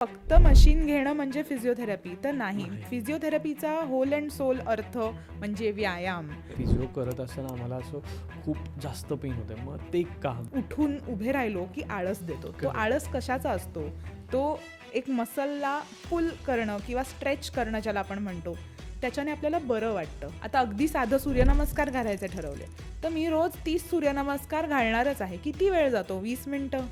फक्त मशीन घेणं म्हणजे फिजिओथेरपी तर नाही. फिजिओथेरपीचा होल अँड सोल अर्थ म्हणजे व्यायाम. फिजिओ करत असताना आम्हाला असं खूप जास्त पेन होतं, मग ते का? उठून उभे राहिलो की आळस देतो. तो Correct. आळस कशाचा असतो? तो एक मसलला पुल करणं किंवा स्ट्रेच करणं ज्याला आपण म्हणतो, त्याच्याने आपल्याला बरं वाटतं. आता अगदी साधं सूर्यनमस्कार घालायचे ठरवले तर मी रोज 30 सूर्यनमस्कार घालणारच आहे. किती वेळ जातो? 20 मिनिटं.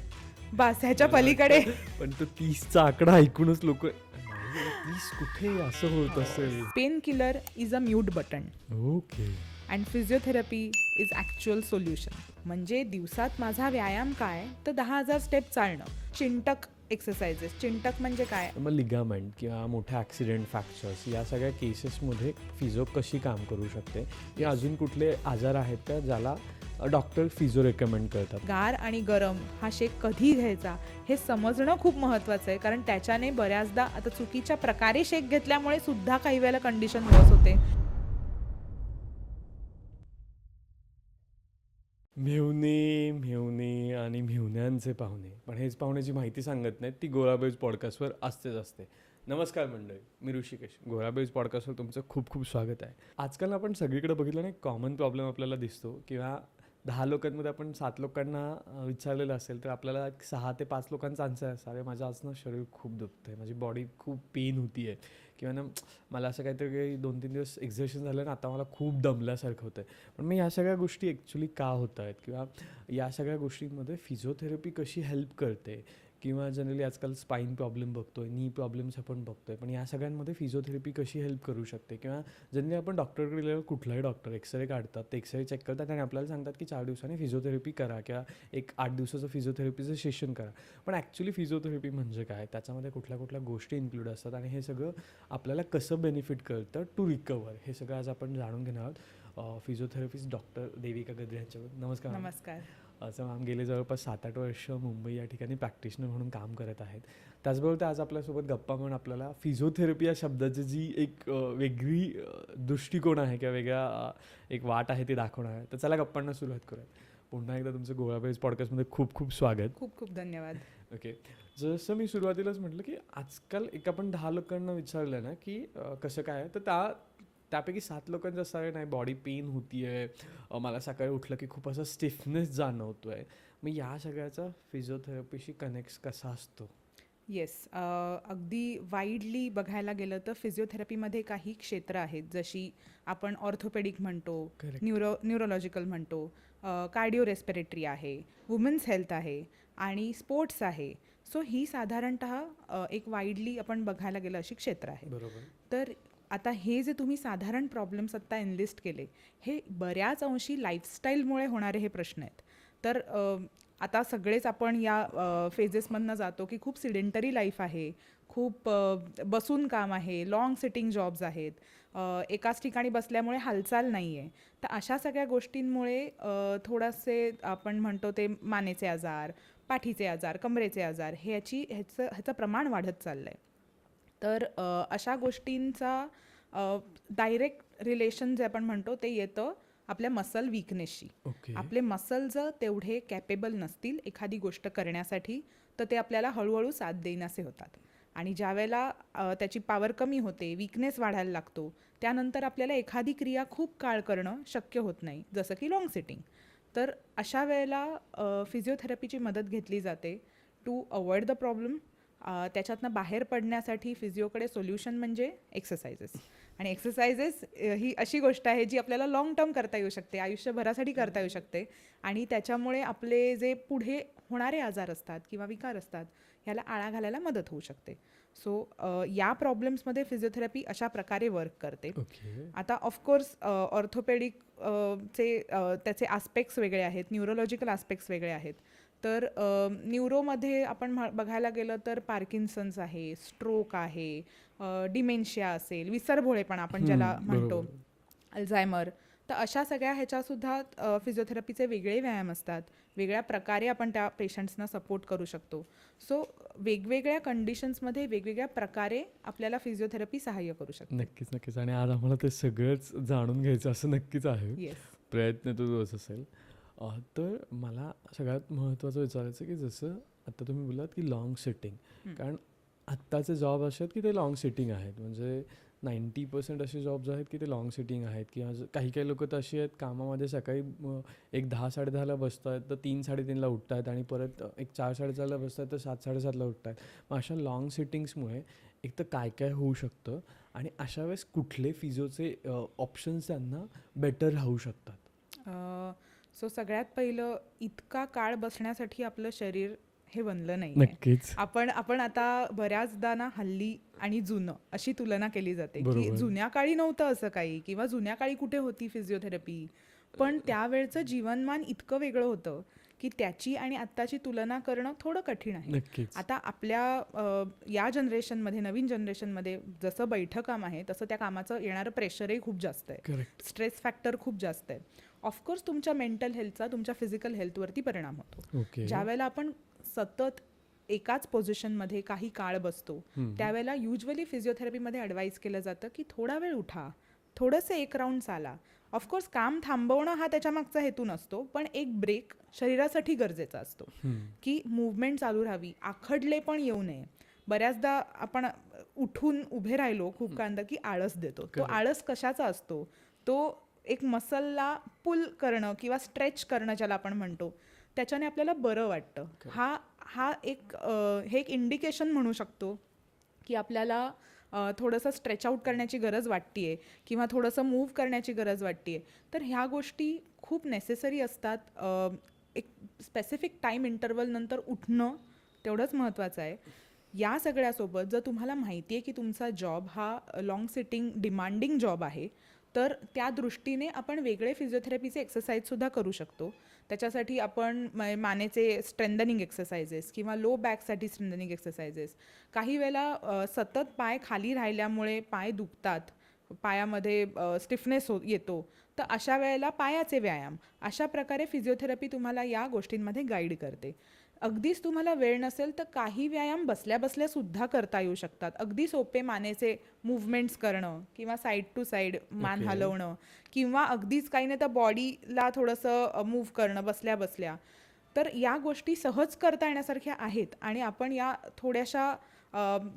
बस ह्याच्या मला पलीकडे. वाटतं, पण तो 30चा आकडा ऐकूनच लोक 30 कुठे असं होत असेल. Pain killer is a mute button okay. And physiotherapy is actual solution. म्हणजे दिवसात माझा व्यायाम काय तर 10,000 स्टेप चालणं. चिंटक एक्सरसाइजेस. चिंटक म्हणजे काय? मग लिगामेंट किंवा मोठे ॲक्सिडेंट, फ्रॅक्चर्स या सगळ्या केसेसमध्ये फिजिओ कशी काम करू शकते, या अजून कुठले आजार आहेत का ज्याला डॉक्टर फिजिओ रेकमेंड करतात? गार आणि गरम हा शेक कधी घ्यायचा हे समजणं खूप महत्त्वाचं आहे. कारण त्याच्याने बऱ्याचदा आता चुकीच्या प्रकारे शेक घेतल्यामुळे सुद्धा काही वेळेला कंडिशन वर्स होते. मेहुणे मेहुणे आणि मेहुण्यांचे पाहुणे, पण हेच पाहुण्याची माहिती सांगत नाहीत, ती गोराबेज पॉडकास्टवर असतेच असते. नमस्कार मंडळी, मी ऋषिकेश. गोराबेज पॉडकास्टवर तुमचं खूप खूप स्वागत आहे. आजकाल आपण सगळीकडे बघितलं ना, कॉमन प्रॉब्लेम आपल्याला दिसतो, किंवा 10 लोकांमध्ये आपण 7 लोकांना विचारलेलं असेल तर आपल्याला 6 ते 5 लोकांचा आन्सर असणार आहे, माझं आज ना शरीर खूप दुखतं आहे, माझी बॉडी खूप पेन होती आहे, किंवा ना मला असं काहीतरी 2-3 दिवस एक्झर्शन झालं ना, आता मला खूप दमल्यासारखं होतं आहे. पण मग ह्या सगळ्या गोष्टी ॲक्च्युली का होत आहेत, किंवा या सगळ्या गोष्टींमध्ये फिजिओथेरपी कशी हेल्प करते, किंवा जनरली आजकाल स्पाईन प्रॉब्लेम बघतो आहे, नी प्रॉब्लेम्स आपण बघतो आहे, पण या सगळ्यांमध्ये फिजिओथेरपी कशी हेल्प करू शकते, किंवा जनरली आपण डॉक्टरकडे गेल्यावर कुठलाही डॉक्टर एक्सरे काढतात, ते एक्सरे चेक करतात आणि आपल्याला सांगतात की 4 दिवसांनी फिजिओथेरपी करा, किंवा एक 8 दिवसाचं फिजिओथेरपीचं सेशन करा. पण ॲक्च्युली फिजिओथेरपी म्हणजे काय, त्याच्यामध्ये कुठल्या कुठल्या गोष्टी इन्क्लूड असतात, आणि हे सगळं आपल्याला कसं बेनिफिट करतं टू रिकवर, हे सगळं आज आपण जाणून घेणार आहोत फिजिओथेरपिस्ट डॉक्टर देविका गद्रे यांच्यावर. नमस्कार मॅम. नमस्कार. असं मॅम गेले जवळपास 7-8 वर्ष मुंबई या ठिकाणी प्रॅक्टिशनर म्हणून काम करत आहेत. त्याचबरोबर ते आज आपल्यासोबत गप्पा म्हणून आपल्याला फिजिओथेरपी या शब्दाची जी एक वेगळी दृष्टिकोन आहे, किंवा वेगळा एक वाट आहे ती दाखवणार आहे. तर चला गप्पांना सुरुवात करूया. पुन्हा एकदा तुमचं गोळाबेज पॉडकास्टमध्ये खूप खूप स्वागत. खूप खूप धन्यवाद. ओके. जसं मी सुरुवातीलाच म्हटलं की आजकाल एक आपण 10 लोकांना विचारलं ना की कसं काय आहे, तर त्यापैकी 7 लोकांचं असं आहे, नाही बॉडी पेन होती आहे, मला सकाळी उठलं की खूप असं स्टिफनेस जाणवतो आहे. मग या सगळ्याचा फिजिओथेरपीशी कनेक्ट कसा असतो? येस. अगदी वाईडली बघायला गेलं तर फिजिओथेरपीमध्ये काही क्षेत्र आहेत, जशी आपण ऑर्थोपेडिक म्हणतो, Correct. न्यूरोलॉजिकल म्हणतो, कार्डिओ रेस्पिरेटरी आहे, वुमन्स हेल्थ आहे आणि स्पोर्ट्स आहे. सो ही साधारणतः एक वाईडली आपण बघायला गेलं अशी क्षेत्र आहे. बरोबर. तर आता हे जे तुम्ही साधारण प्रॉब्लेम्स आत्ता एनलिस्ट केले, हे बऱ्याच अंशी लाईफस्टाईलमुळे होणारे हे प्रश्न आहेत. तर आता सगळेच आपण या फेजेसमधनं जातो की खूप सिडेंटरी लाईफ आहे, खूप बसून काम आहे, लाँग सिटिंग जॉब्स आहेत, एकाच ठिकाणी बसल्यामुळे हालचाल नाही आहे. तर अशा सगळ्या गोष्टींमुळे थोडेसे आपण म्हणतो ते मानेचे आजार, पाठीचे आजार, कमरेचे आजार ह्याचं प्रमाण वाढत चाललं आहे. तर अशा गोष्टींचा डायरेक्ट रिलेशन जे आपण म्हणतो ते येतं आपल्या मसल वीकनेसशी. ओके. आपले मसल जर तेवढे कॅपेबल नसतील एखादी गोष्ट करण्यासाठी, तर ते आपल्याला हळूहळू साथ देईनासे होतात. आणि ज्या वेळेला त्याची पॉवर कमी होते, वीकनेस वाढायला लागतो, त्यानंतर आपल्याला एखादी क्रिया खूप काळ करणं शक्य होत नाही, जसं की लाँग सिटिंग. तर अशा वेळेला फिजिओथेरपीची मदत घेतली जाते टू अवॉइड द प्रॉब्लेम. त्याच्यातनं बाहेर पडण्यासाठी फिजिओकडे सोल्युशन म्हणजे एक्सरसाइजेस. आणि एक्सरसाइजेस ही अशी गोष्ट आहे जी आपल्याला लाँग टर्म करता येऊ शकते, आयुष्यभरासाठी करता येऊ शकते, आणि त्याच्यामुळे आपले जे पुढे होणारे आजार असतात किंवा विकार असतात ह्याला आळा घालायला मदत होऊ शकते. सो या प्रॉब्लेम्समध्ये फिजिओथेरपी अशा प्रकारे वर्क करते. ओके. आता ऑफकोर्स ऑर्थोपेडिक त्याचे आस्पेक्ट्स वेगळे आहेत, न्यूरोलॉजिकल आस्पेक्ट्स वेगळे आहेत. तर न्यूरोमध्ये आपण बघायला गेलं तर पार्किन्सन्स आहे, स्ट्रोक आहे, डिमेन्शिया असेल, विसरभोळेपणा आपण ज्याला म्हणतो, बरोबर. अल्झायमर. तर अशा सगळ्या ह्याच्यासुद्धा फिजिओथेरपीचे वेगळे व्यायाम असतात, वेगळ्या प्रकारे आपण त्या पेशंट्सना सपोर्ट करू शकतो. सो वेगवेगळ्या कंडिशन्समध्ये वेगवेगळ्या प्रकारे आपल्याला फिजिओथेरपी सहाय्य करू शकते. नक्कीच नक्कीच, आणि आज आम्हाला ते सगळंच जाणून घ्यायचं असं नक्कीच आहे. येस. प्रयत्न तो तोच असेल. तर मला सगळ्यात महत्त्वाचं विचारायचं की जसं आता तुम्ही बोललात की लाँग सिटिंग, कारण आत्ताचे जॉब असे आहेत की ते लॉंग सिटिंग आहेत. म्हणजे 90% असे जॉब्स आहेत की ते लॉंग सिटिंग आहेत. किंवा काही काही लोकं तर अशी आहेत कामामध्ये सकाळी एक 10-10:30ला बसत आहेत तर 3-3:30ला उठत आहेत आणि परत एक 4-4:30ला बसत आहेत तर 7-7:30ला उठत आहेत. मग अशा लॉंग सिटिंग्समुळे एक तर काय काय होऊ शकतं आणि अशा वेळेस कुठले फिजिओचे ऑप्शन्स त्यांना बेटर राहू शकतात. सो सगळ्यात पहिलं, इतका काळ बसण्यासाठी आपलं शरीर हे बनलं नाही. नक्कीच. आपण आता बऱ्याचदा ना हल्ली आणि जुनं अशी तुलना केली जाते की बरोबर. जुन्या काळी नव्हतं असं काही, किंवा जुन्या काळी कुठे होती फिजिओथेरपी. पण त्यावेळचं जीवनमान इतकं वेगळं होतं की त्याची आणि आत्ताची तुलना करणं थोडं कठीण आहे. नक्कीच. आता आपल्या या जनरेशनमध्ये, नवीन जनरेशनमध्ये जसं बैठं काम आहे तसं त्या कामाचं येणारं प्रेशरही खूप जास्त आहे. करेक्ट. स्ट्रेस फॅक्टर खूप जास्त आहे. ऑफकोर्स तुमच्या मेंटल हेल्थचा तुमच्या फिजिकल हेल्थवरती परिणाम होतो. ओके. ज्यावेळेला आपण सतत एकाच पोझिशनमध्ये काही काळ बसतो त्यावेळेला युजली फिजिओथेरपीमध्ये ॲडवाईस केलं जातं की थोडा वेळ उठा, थोडंसं एक राऊंड चाला. ऑफकोर्स काम थांबवणं हा त्याच्यामागचा हेतू नसतो, पण एक ब्रेक शरीरासाठी गरजेचा असतो की मूव्हमेंट चालू राहावी, आखडले पण येऊ नये. बऱ्याचदा आपण उठून उभे राहिलो खूप कांदा की आळस देतो. तो आळस कशाचा असतो? तो एक मसलला पुल करणं किंवा स्ट्रेच करणं ज्याला आपण म्हणतो, त्याच्याने आपल्याला बरं वाटतं. हा एक इंडिकेशन म्हणू शकतो की आपल्याला थोडंसं स्ट्रेच आउट करण्याची गरज वाटते आहे किंवा थोडंसं मूव्ह करण्याची गरज वाटते आहे. तर ह्या गोष्टी खूप नेसेसरी असतात. एक स्पेसिफिक टाईम इंटरवल नंतर उठणं तेवढंच महत्त्वाचं आहे. या सगळ्यासोबत जर तुम्हाला माहिती आहे की तुमचा जॉब हा लाँग सिटिंग डिमांडिंग जॉब आहे, तर त्या दृष्टीने आपण वेगळे फिजिओथेरपीचे एक्सरसाइजसुद्धा करू शकतो. त्याच्यासाठी आपण मानेचे स्ट्रेंथनिंग एक्सरसाइजेस किंवा लो बॅकसाठी स्ट्रेंथनिंग एक्सरसाइजेस. काही वेळेला सतत पाय खाली राहिल्यामुळे पाय दुखतात, पायामध्ये स्टिफनेस येतो. तर अशा वेळेला पायाचे व्यायाम, अशा प्रकारे फिजिओथेरपी तुम्हाला या गोष्टींमध्ये गाईड करते. अगदीच तुम्हाला वेळ नसेल तर काही व्यायाम बसल्या बसल्या सुद्धा करता येऊ शकतात. अगदी सोपे मानेचे मूव्हमेंट्स करणं किंवा साईड टू साईड मान Okay. हलवणं, किंवा अगदीच काही नाही तर बॉडीला थोडंसं मूव्ह करणं बसल्या बसल्या. तर या गोष्टी सहज करता येण्यासारख्या आहेत आणि आपण या थोड्याशा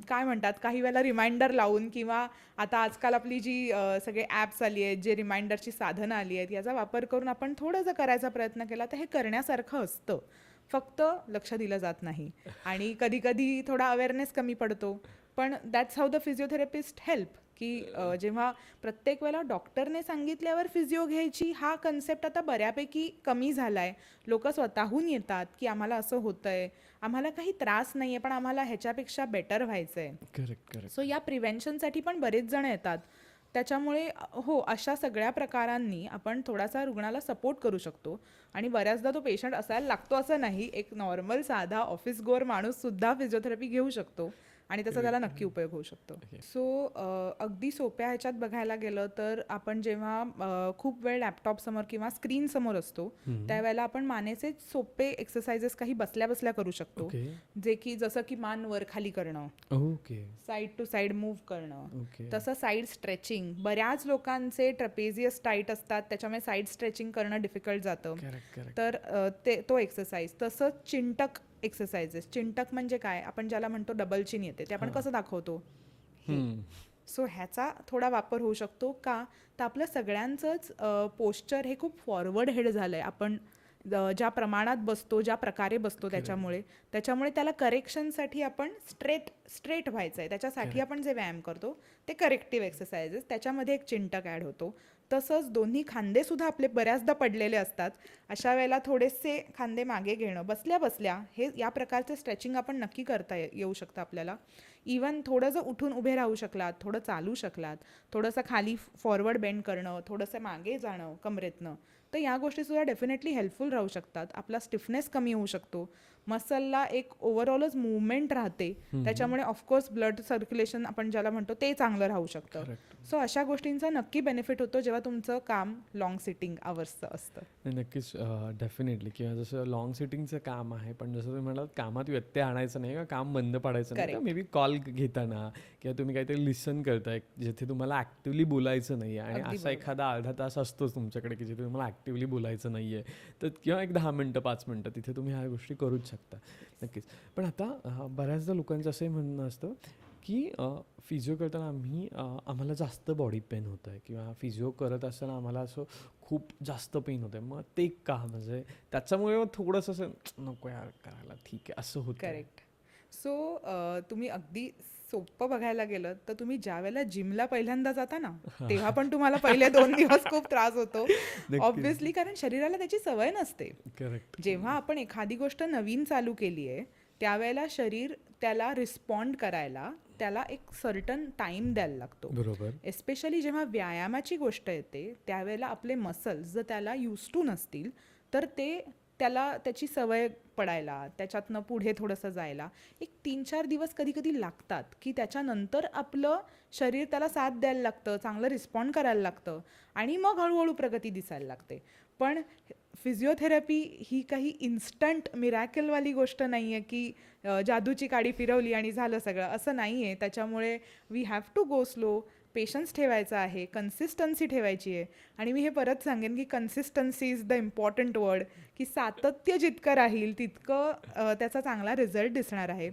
काय म्हणतात, काही वेळेला रिमाइंडर लावून किंवा आता आजकाल आपली जी सगळे ॲप्स आली आहेत, जे रिमाइंडरची साधनं आली आहेत, याचा वापर करून आपण थोडं जर करायचा प्रयत्न केला तर हे करण्यासारखं असतं. फक्त लक्ष दिलं जात नाही आणि कधी कधी थोडा अवेअरनेस कमी पडतो. पण that's how the physiotherapist help, की जेव्हा प्रत्येक वेळेला डॉक्टरने सांगितल्यावर फिजिओ घ्यायची हा कन्सेप्ट आता बऱ्यापैकी कमी झाला आहे. लोक स्वतःहून येतात की आम्हाला असं होतंय, आम्हाला काही त्रास नाही आहे पण आम्हाला ह्याच्यापेक्षा बेटर व्हायचं आहे. करेक्ट. करेक्ट. सो या प्रिव्हेन्शनसाठी पण बरेच जण येतात. त्याच्यामुळे हो, अशा सगळ्या प्रकारांनी आपण थोडासा रुग्णाला सपोर्ट करू शकतो. आणि बऱ्याचदा तो पेशंट असायला लागतो असं नाही, एक नॉर्मल साधा ऑफिस गोअर माणूससुद्धा फिजिओथेरपी घेऊ शकतो आणि त्याचा त्याला नक्की उपयोग होऊ शकतो. सो अगदी सोप्या ह्याच्यात बघायला गेलं तर आपण जेव्हा खूप वेळ लॅपटॉपसमोर किंवा स्क्रीनसमोर असतो त्यावेळेला आपण मानेचे सोपे एक्सरसाइजेस काही बसल्या बसल्या करू शकतो. ओके. जे की जसं की मान वर खाली करणं, okay. Side to side move करणं, ओके. तसं साईड स्ट्रेचिंग. बऱ्याच लोकांचे ट्रपेझियस टाईट असतात, त्याच्यामुळे साईड स्ट्रेचिंग करणं डिफिकल्ट जातं. करेक्ट. करेक्ट. तर तो एक्सरसाइज. तसंच चिंटक एक्सरसाइजेस. चिंटक म्हणजे काय, आपण ज्याला म्हणतो डबल चिन येते, ते आपण कसं दाखवतो. सो ह्याचा थोडा वापर होऊ शकतो का, तर आपलं सगळ्यांचंच पोश्चर हे खूप फॉरवर्ड हेड झालं आहे. आपण ज्या प्रमाणात बसतो, ज्या प्रकारे बसतो, त्याच्यामुळे त्याला करेक्शनसाठी आपण स्ट्रेट व्हायचं आहे. त्याच्यासाठी आपण जे व्यायाम करतो ते करेक्टिव्ह एक्सरसाइजेस, त्याच्यामध्ये एक चिंटक ॲड होतो. तसंच दोन्ही खांदेसुद्धा आपले बऱ्याचदा पडलेले असतात. अशा वेळेला थोडेसे खांदे मागे घेणं बसल्या बसल्या, हे या प्रकारचं स्ट्रेचिंग आपण नक्की करता येऊ शकतं आपल्याला. इवन थोडं जर उठून उभे राहू शकलात, थोडं चालू शकलात, थोडंसं खाली फॉरवर्ड बेंड करणं, थोडंसं मागे जाणं कमरेतनं, तर या गोष्टीसुद्धा डेफिनेटली हेल्पफुल राहू शकतात. आपला स्टिफनेस कमी होऊ शकतो, मसलला एक ओव्हरऑलच मूवमेंट राहते, त्याच्यामुळे ऑफकोर्स ब्लड सर्क्युलेशन आपण ज्याला म्हणतो ते चांगलं राहू शकतं. सो अशा गोष्टींचा नक्की बेनिफिट होतो जेव्हा तुमचं काम लॉंग सिटिंग आवर्सचं असतं. नक्कीच. डेफिनेटली. किंवा जसं लॉंग सिटिंगचं काम आहे, पण जसं तुम्ही म्हणालात कामात व्यत्यय आणायचं नाही का, काम बंद पाडायचं नाही, मे बी कॉल घेताना किंवा तुम्ही काहीतरी लिसन करताय जिथे तुम्हाला ॲक्टिव्हली बोलायचं नाही आहे आणि असा एखादा अर्धा तास असतोच तुमच्याकडे की जिथे तुम्हाला ॲक्टिव्हली बोलायचं नाही आहे, तर किंवा एक 10 मिनटं 5 मिनटं तिथे तुम्ही ह्या गोष्टी करूच शकता. नक्कीच. पण आता बऱ्याचदा लोकांचं असंही म्हणणं असतं की फिजिओ करताना आम्हाला जास्त बॉडी पेन होत आहे किंवा फिजिओ करत असताना आम्हाला असं खूप जास्त पेन होतं आहे. मग ते का? म्हणजे त्याच्यामुळे मग थोडंसं असं नको यार करायला, ठीक आहे असं होतं आहे. करेक्ट. सो तुम्ही अगदी सोपं बघायला गेलं तर तुम्ही ज्या वेळेला जिमला पहिल्यांदा जाता ना, तेव्हा पण तुम्हाला पहिले 2 दिवस खूप त्रास होतो. नक्कीच. ऑब्व्हियसली, कारण शरीराला त्याची सवय नसते. करेक्ट. जेव्हा आपण एखादी गोष्ट नवीन चालू केली आहे, त्यावेळेला शरीर त्याला रिस्पॉन्ड करायला त्याला एक सर्टन टाईम द्यायला लागतो. बरोबर. एस्पेशली जेव्हा व्यायामाची गोष्ट येते त्यावेळेला आपले मसल्स जर त्याला यूज टू नसतील तर त्याला त्याची सवय पडायला, त्याच्यातनं पुढे थोडंसं जायला एक 3-4 दिवस कधी कधी लागतात, की त्याच्यानंतर आपलं शरीर त्याला साथ द्यायला लागतं, चांगलं रिस्पॉन्ड करायला लागतं आणि मग हळूहळू प्रगती दिसायला लागते. पण फिजिओथेरपी ही काही इन्स्टंट मिरॅकलवाली गोष्ट नाही आहे की जादूची काडी फिरवली आणि झालं सगळं, असं नाही आहे. त्याच्यामुळे we have to go slow, patience ठेवायचा आहे, कन्सिस्टन्सी ठेवायची आहे. आणि मी हे परत सांगेन की consistency is the important word, की सातत्य जितकं राहील तितकं त्याचा चांगला रिझल्ट दिसणार आहे.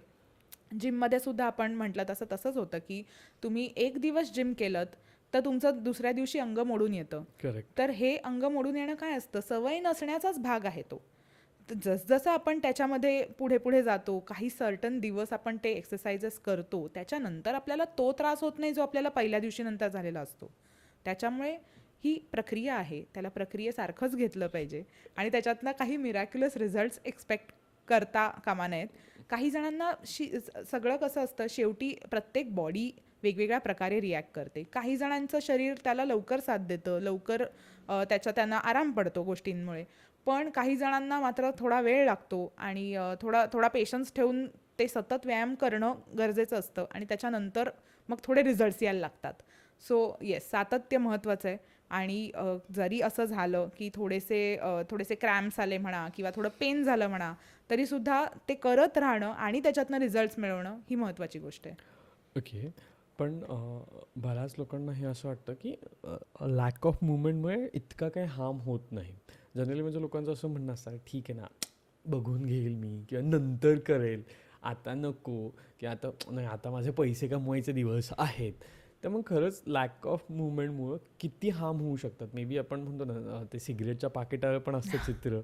जिममध्ये सुद्धा आपण म्हटलं तसंच होतं की तुम्ही 1 दिवस जिम केलं तर तुमचं दुसऱ्या दिवशी अंग मोडून येतं. करेक्ट. तर हे अंग मोडून येणं काय असतं, सवय नसण्याचाच भाग आहे तो. तर जसजसं आपण त्याच्यामध्ये पुढे पुढे जातो, काही सर्टन दिवस आपण ते एक्सरसाइजेस करतो, त्याच्यानंतर आपल्याला तो त्रास होत नाही जो आपल्याला पहिल्या दिवशी नंतर झालेला असतो. त्याच्यामुळे ही प्रक्रिया आहे, त्याला प्रक्रियेसारखंच घेतलं पाहिजे आणि त्याच्यातनं काही मिरॅक्युलस रिझल्ट्स एक्सपेक्ट करता कामा नयेत. काही जणांना सगळं कसं असतं, शेवटी प्रत्येक बॉडी वेगवेगळ्या प्रकारे रिॲक्ट करते. काही जणांचं शरीर त्याला लवकर साथ देतं, लवकर त्यांना आराम पडतो गोष्टींमुळे. पण काही जणांना मात्र थोडा वेळ लागतो आणि थोडा पेशन्स ठेवून ते सतत व्यायाम करणं गरजेचं असतं आणि त्याच्यानंतर मग थोडे रिझल्ट्स यायला लागतात. सो येस, सातत्य महत्त्वाचं आहे. आणि जरी असं झालं की थोडेसे क्रॅम्प्स आले म्हणा किंवा थोडं पेन झालं म्हणा, तरीसुद्धा ते करत राहणं आणि त्याच्यातनं रिझल्ट्स मिळवणं ही महत्त्वाची गोष्ट आहे. ओके. पण बऱ्याच लोकांना हे असं वाटतं की लॅक ऑफ मुवमेंटमुळे इतका काही हार्म होत नाही. जनरली म्हणजे लोकांचं असं म्हणणं असतं, ठीक आहे ना, बघून घेईल मी किंवा नंतर करेल, आता नको, की आता नाही, आता माझे पैसे कमवायचे दिवस आहेत. तर मग खरंच लॅक ऑफ मुवमेंटमुळं किती हार्म होऊ शकतात? मे बी आपण म्हणतो ना, ते सिगरेटच्या पाकिटावर पण असतं चित्र,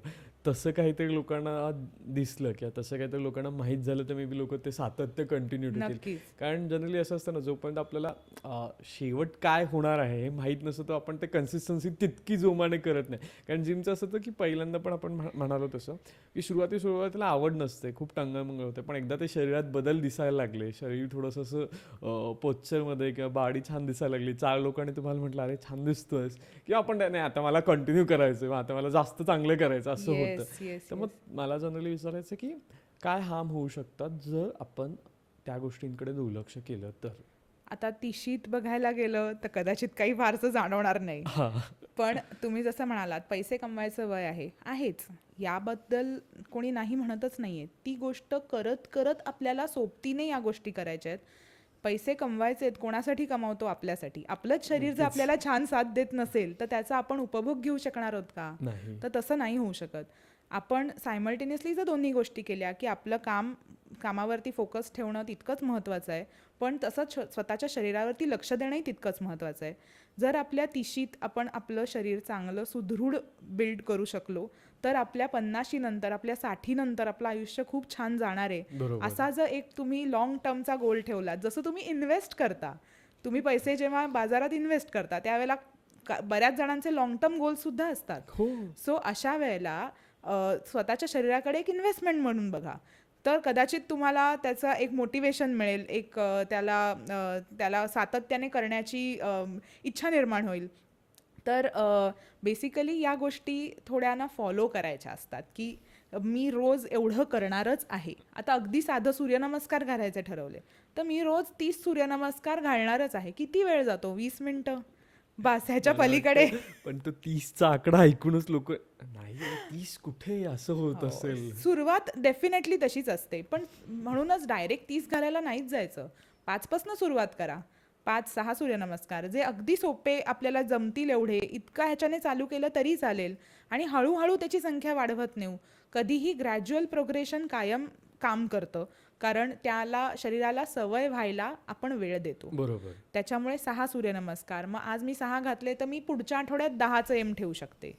तसं काहीतरी लोकांना दिसलं किंवा तसं काहीतरी लोकांना माहीत झालं तर मे बी लोक ते सातत्य कंटिन्यू ठेवतील. नक्कीच. कारण जनरली असं असतं ना, जोपर्यंत आपल्याला शेवट काय होणार आहे हे माहीत नसतं, तो आपण ते कन्सिस्टन्सी तितकी जोमाने करत नाही. कारण जिमचं असं होतं की पहिल्यांदा पण आपण म्हणालो तसं की सुरुवातीला आवड नसते, खूप टांगळमंगळ होते. पण एकदा ते शरीरात बदल दिसायला लागले, शरीर थोडंसं असं पोश्चरमध्ये किंवा बॉडी छान दिसायला लागली, 4 लोकांनी तुम्हाला म्हटलं अरे छान दिसतोयस, किंवा आपण नाही आता मला कंटिन्यू करायचं, आता मला जास्त चांगलं करायचं, असं होतं. तर मग मला जनरली विचारायचं की काय हार्म होऊ शकतात जर आपण त्या गोष्टींकडे दुर्लक्ष केलं तर? आता तिशीत बघायला गेलं तर कदाचित काही फारसं जाणवणार नाही. पण तुम्ही जसं म्हणालात, पैसे कमवायचं वय आहेच, याबद्दल कोणी नाही म्हणतच नाहीये. ती गोष्ट करत करत आपल्याला सोबतीने या गोष्टी करायच्या आहेत. पैसे कमवायचे आहेत, कोणासाठी कमावतो? आपल्यासाठी. आपलंच शरीर जर आपल्याला छान साथ देत नसेल तर त्याचा आपण उपभोग घेऊ शकणार आहोत का? नाही. तर तसं नाही होऊ शकत. आपण सायमल्टेनियसली जर दोन्ही गोष्टी केल्या की आपलं कामावरती फोकस ठेवणं तितकंच महत्त्वाचं आहे, पण तसंच स्वतःच्या शरीरावरती लक्ष देणंही तितकंच महत्त्वाचं आहे. जर आपल्या तिशीत आपण आपलं शरीर चांगलं सुदृढ बिल्ड करू शकलो तर आपल्या 50शी नंतर, आपल्या 60 नंतर आपलं आयुष्य खूप छान जाणार आहे. बरोबर. असा जर एक तुम्ही लॉंग टर्मचा गोल ठेवला, जसं तुम्ही इन्व्हेस्ट करता, तुम्ही पैसे जेव्हा बाजारात इन्व्हेस्ट करता त्यावेळेला बऱ्याच जणांचे लॉंग टर्म गोल सुद्धा असतात. हो. सो अशा वेळेला स्वतःच्या शरीराकडे एक इन्व्हेस्टमेंट म्हणून बघा, तर कदाचित तुम्हाला त्याचं एक मोटिवेशन मिळेल, एक त्याला सातत्याने करण्याची इच्छा निर्माण होईल. तर बेसिकली या गोष्टी थोड्याना फॉलो करायच्या असतात की मी रोज एवढं करणारच आहे. आता अगदी साधं सूर्यनमस्कार घालायचे ठरवले तर मी रोज 30 सूर्यनमस्कार घालणारच आहे. किती वेळ जातो? 20 मिनिटं, बस. ह्याच्या पलीकडे पण तो 30चा आकडा ऐकूनच लोक नाही 30 कुठे असं होत असेल. सुरुवात डेफिनेटली तशीच असते, पण म्हणूनच डायरेक्ट 30 घालायला नाहीच जायचं. 5 पासून सुरुवात करा. 5-6 सूर्यनमस्कार जे अगदी सोपे, आपल्याला जमतील एवढे, इतका ह्याच्याने चालू केलं तरी चालेल आणि हळूहळू त्याची संख्या वाढवत नेऊ. कधीही ग्रॅज्युअल प्रोग्रेशन कायम काम करतं, कारण त्याला शरीराला सवय व्हायला आपण वेळ देतो. बरोबर. त्याच्यामुळे 6 सूर्यनमस्कार, मग आज मी 6 घातले तर मी पुढच्या आठवड्यात 10चं एम ठेवू शकते.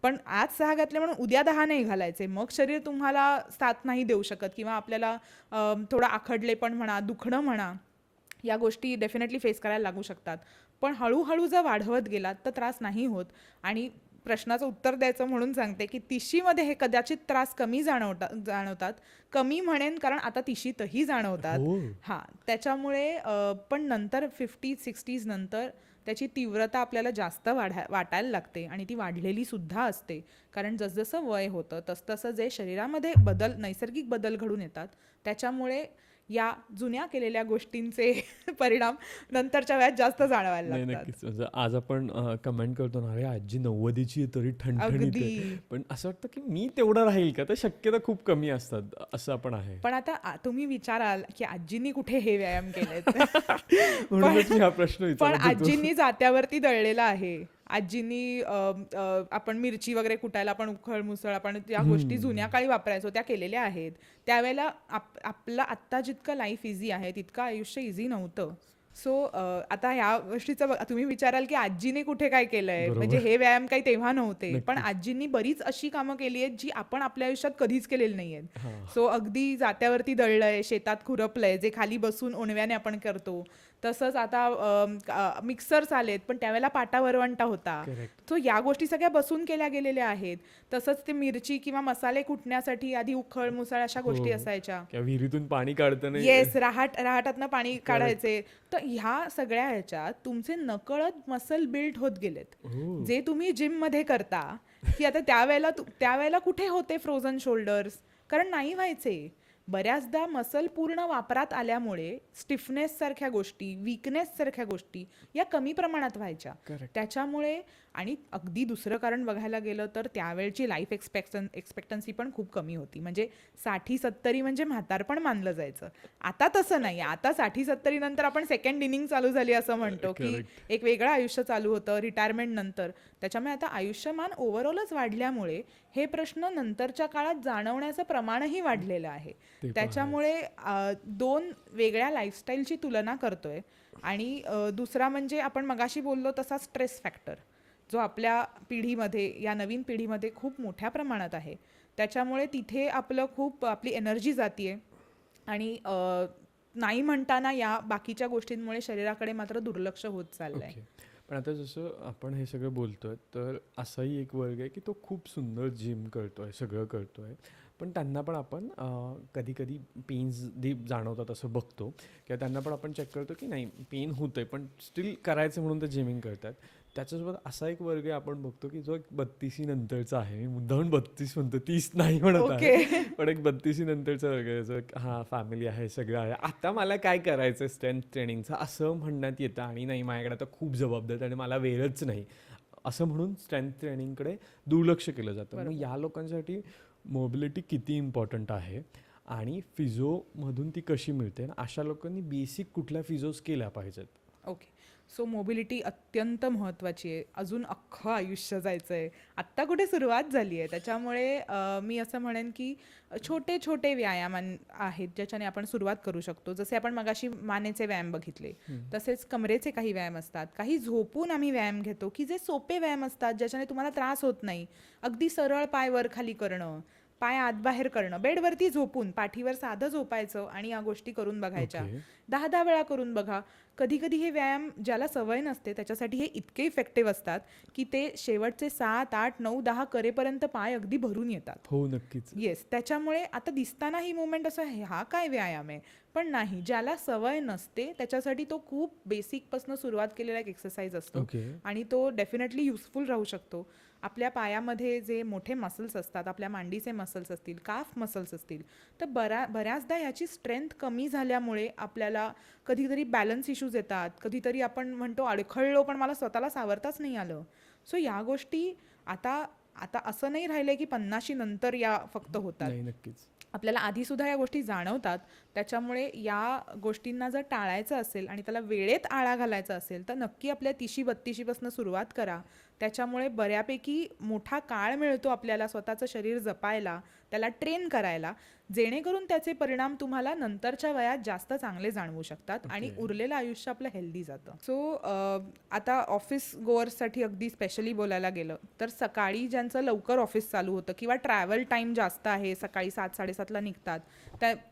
पण आज 6 घातले म्हणून उद्या 10 नाही घालायचे, मग शरीर तुम्हाला साथ नाही देऊ शकत किंवा आपल्याला थोडं आखडलेपण म्हणा, दुखणं म्हणा, या गोष्टी डेफिनेटली फेस करायला लागू शकतात. पण हळूहळू जर वाढवत गेलात तर त्रास नाही होत. आणि प्रश्नाचं उत्तर द्यायचं म्हणून सांगते की 30मध्ये हे कदाचित त्रास कमी जाणवतात. कमी म्हणेन कारण आता 30तही जाणवतात. हो. हां, त्याच्यामुळे पण नंतर 50-60s नंतर त्याची तीव्रता आपल्याला जास्त वाटायला लागते आणि ती वाढलेली सुद्धा असते. कारण जसजसं वय होतं तसतसं जे शरीरामध्ये नैसर्गिक बदल घडून येतात, त्याच्यामुळे या जुन्या केलेल्या गोष्टींचे परिणाम नंतरच्या वयात जास्त जाणवायला नाही, लागतात. नक्कीच. म्हणजे आज आपण कमेंट करतो ना, अरे आजी 90ची आहे तरी ठणठणीत आहे. अगदी. पण असं वाटतं की मी तेवढं राहील का? तर शक्यता खूप कमी असतात, असं आपण आहे. पण आता तुम्ही विचाराल की आजींनी कुठे हे व्यायाम केलेत? म्हणूनच मी हा प्रश्न पण विचारत होतो. आजींनी जात्यावरती दळलेलं आहे. आजींनी आपण मिरची वगैरे कुटायला आपण उखळ मुसळ आपण ज्या गोष्टी जुन्या काळी वापरायचो त्या केलेल्या आहेत. त्यावेळेला आपलं आत्ता जितकं लाईफ इझी आहे तितकं आयुष्य इझी नव्हतं. सो आता ह्या गोष्टीचं तुम्ही विचाराल की आजीने कुठे काय केलंय, बरोबर. म्हणजे हे व्यायाम काही तेव्हा नव्हते. पण नक्कीच. आजींनी बरीच अशी कामं केली आहेत जी आपण आपल्या आयुष्यात कधीच केलेली नाहीयेत. हां. सो अगदी जात्यावरती दळलंय, शेतात खुरपलंय, जे खाली बसून ओणव्याने आपण करतो. तसंच आता मिक्सर्स आलेत, पण त्यावेळेला पाटा वरवंटा होता. करेक्ट. सो या गोष्टी सगळ्या बसून केल्या गेलेल्या आहेत. तसंच ते मिरची किंवा मसाले कुटण्यासाठी आधी उखळ मुसळ अशा गोष्टी हो. असायच्या. किंवा विहिरीतून पाणी काढताना येस, रहाटातनं पाणी काढायचे. तर ह्या सगळ्या ह्याच्यात तुमचे नकळत मसल बिल्ड होत गेलेत, हो. जे तुम्ही जिम मध्ये करता. की आता त्यावेळेला कुठे होते फ्रोझन शोल्डर्स, कारण नाही व्हायचे. बऱ्याचदा मसल पूर्ण वापरात आल्यामुळे स्टिफनेस सारख्या गोष्टी, वीकनेस सारख्या गोष्टी या कमी प्रमाणात व्हायच्या. करेक्ट. त्याच्यामुळे आणि अगदी दुसरं कारण बघायला गेलं तर त्यावेळची लाईफ एक्सपेक्टन्सी पण खूप कमी होती. म्हणजे 60-70 म्हणजे म्हातारपण मानलं जायचं. आता तसं नाही. आता 60-70 नंतर आपण सेकंड इनिंग चालू झाली असं म्हणतो की Correct. एक वेगळं आयुष्य चालू होतं रिटायरमेंट नंतर. त्याच्यामुळे आता आयुष्यमान ओव्हरऑलच वाढल्यामुळे हे प्रश्न नंतरच्या काळात जाणवण्याचं प्रमाणही वाढलेलं आहे. ते पण त्याच्यामुळे 2 वेगळ्या लाईफस्टाईलची तुलना करतोय. आणि दुसरा म्हणजे आपण मगाशी बोललो तसा स्ट्रेस फॅक्टर, जो आपल्या पिढीमध्ये, या नवीन पिढीमध्ये खूप मोठ्या प्रमाणात आहे. त्याच्यामुळे तिथे आपली एनर्जी जातीये आणि नाही म्हणताना या बाकीच्या गोष्टींमुळे शरीराकडे मात्र दुर्लक्ष होत चाललंय. ओके. पण आता जसं आपण हे सगळं बोलतोय, तर असाही एक वर्ग आहे की तो खूप सुंदर जिम करतोय, सगळं करतोय. पण त्यांना पण आपण कधी कधी पेन्स जाणवतात असं बघतो, किंवा त्यांना पण आपण चेक करतो की नाही पेन होतंय पण स्टील करायचं म्हणून ते जिमिंग करतात. त्याच्यासोबत असा एक वर्ग आहे आपण बघतो की जो एक 32 नंतरचा आहे. मी मुद्दाहून 32 म्हणतो, 30 नाही म्हणत आहे. ओके. पण एक 32 नंतरचा वर्ग आहे जो हा फॅमिली आहे, सगळं आहे, आता मला काय करायचं स्ट्रेंथ ट्रेनिंगचं असं म्हणण्यात येतं. आणि नाही माझ्याकडे आता खूप जबाबदारी आणि मला वेळच नाही असं म्हणून स्ट्रेंथ ट्रेनिंगकडे दुर्लक्ष केलं जातं. मग बरोबर. या लोकांसाठी मोबिलिटी किती इम्पॉर्टंट आहे आणि फिजिओमधून ती कशी मिळते, अशा लोकांनी बेसिक कुठल्या फिजिओज केल्या पाहिजेत? ओके. सो मोबिलिटी अत्यंत महत्त्वाची आहे. अजून अख्खं आयुष्य जायचं आहे. आत्ता कुठे सुरुवात झाली आहे. त्याच्यामुळे मी असं म्हणेन की छोटे छोटे व्यायाम आहेत ज्याच्याने आपण सुरुवात करू शकतो. जसे आपण मगाशी मानेचे व्यायाम बघितले, तसेच कमरेचे काही व्यायाम असतात. काही झोपून आम्ही व्यायाम घेतो की जे सोपे व्यायाम असतात, ज्याच्याने तुम्हाला त्रास होत नाही. अगदी सरळ पाय वर खाली करणं, पाय आत बाहेर करणं, बेडवरती झोपून पाठीवर साधं झोपायचं आणि या गोष्टी करून बघायच्या. ओके. 10-10 वेळा करून बघा. कधी कधी हे व्यायाम ज्याला सवय नसते त्याच्यासाठी हे इतके इफेक्टिव्ह असतात की ते शेवटचे 7, 8, 9, 10 करेपर्यंत पाय अगदी भरून येतात. हो, नक्कीच. येस. त्याच्यामुळे आता दिसताना ही मुवमेंट असं हा काय व्यायाम आहे, पण नाही, ज्याला सवय नसते त्याच्यासाठी तो खूप बेसिकपासून सुरुवात केलेला एक एक्सरसाइज असतो. ओके. आणि तो डेफिनेटली युजफुल राहू शकतो. आपल्या पायामध्ये जे मोठे मसल्स असतात, आपल्या मांडीचे मसल्स असतील, काफ मसल्स असतील, तर बऱ्याचदा ह्याची स्ट्रेंथ कमी झाल्यामुळे आपल्याला कधीतरी बॅलन्स इश्यूज येतात. कधीतरी आपण म्हणतो अडखळलो पण मला स्वतःला सावरताच नाही आलं. सो या गोष्टी आता असं नाही राहिलंय की 50 नंतर या फक्त होतात. नाही, नक्कीच. आपल्याला आधीसुद्धा या गोष्टी जाणवतात. त्याच्यामुळे या गोष्टींना जर टाळायचं असेल आणि त्याला वेळेत आळा घालायचा असेल तर नक्की आपल्या 30-32पासून सुरुवात करा. त्याच्यामुळे बऱ्यापैकी मोठा काळ मिळतो आपल्याला स्वतःचं शरीर जपायला, त्याला ट्रेन करायला, जेणेकरून त्याचे परिणाम तुम्हाला नंतरच्या वयात जास्त चांगले जाणवू शकतात आणि उरलेलं आयुष्य आपलं हेल्दी जातं. सो आता ऑफिस गोअर्ससाठी अगदी स्पेशली बोलायला गेलं तर सकाळी ज्यांचं लवकर ऑफिस चालू होतं किंवा ट्रॅव्हल टाईम जास्त आहे, सकाळी 7-7:30ला निघतात,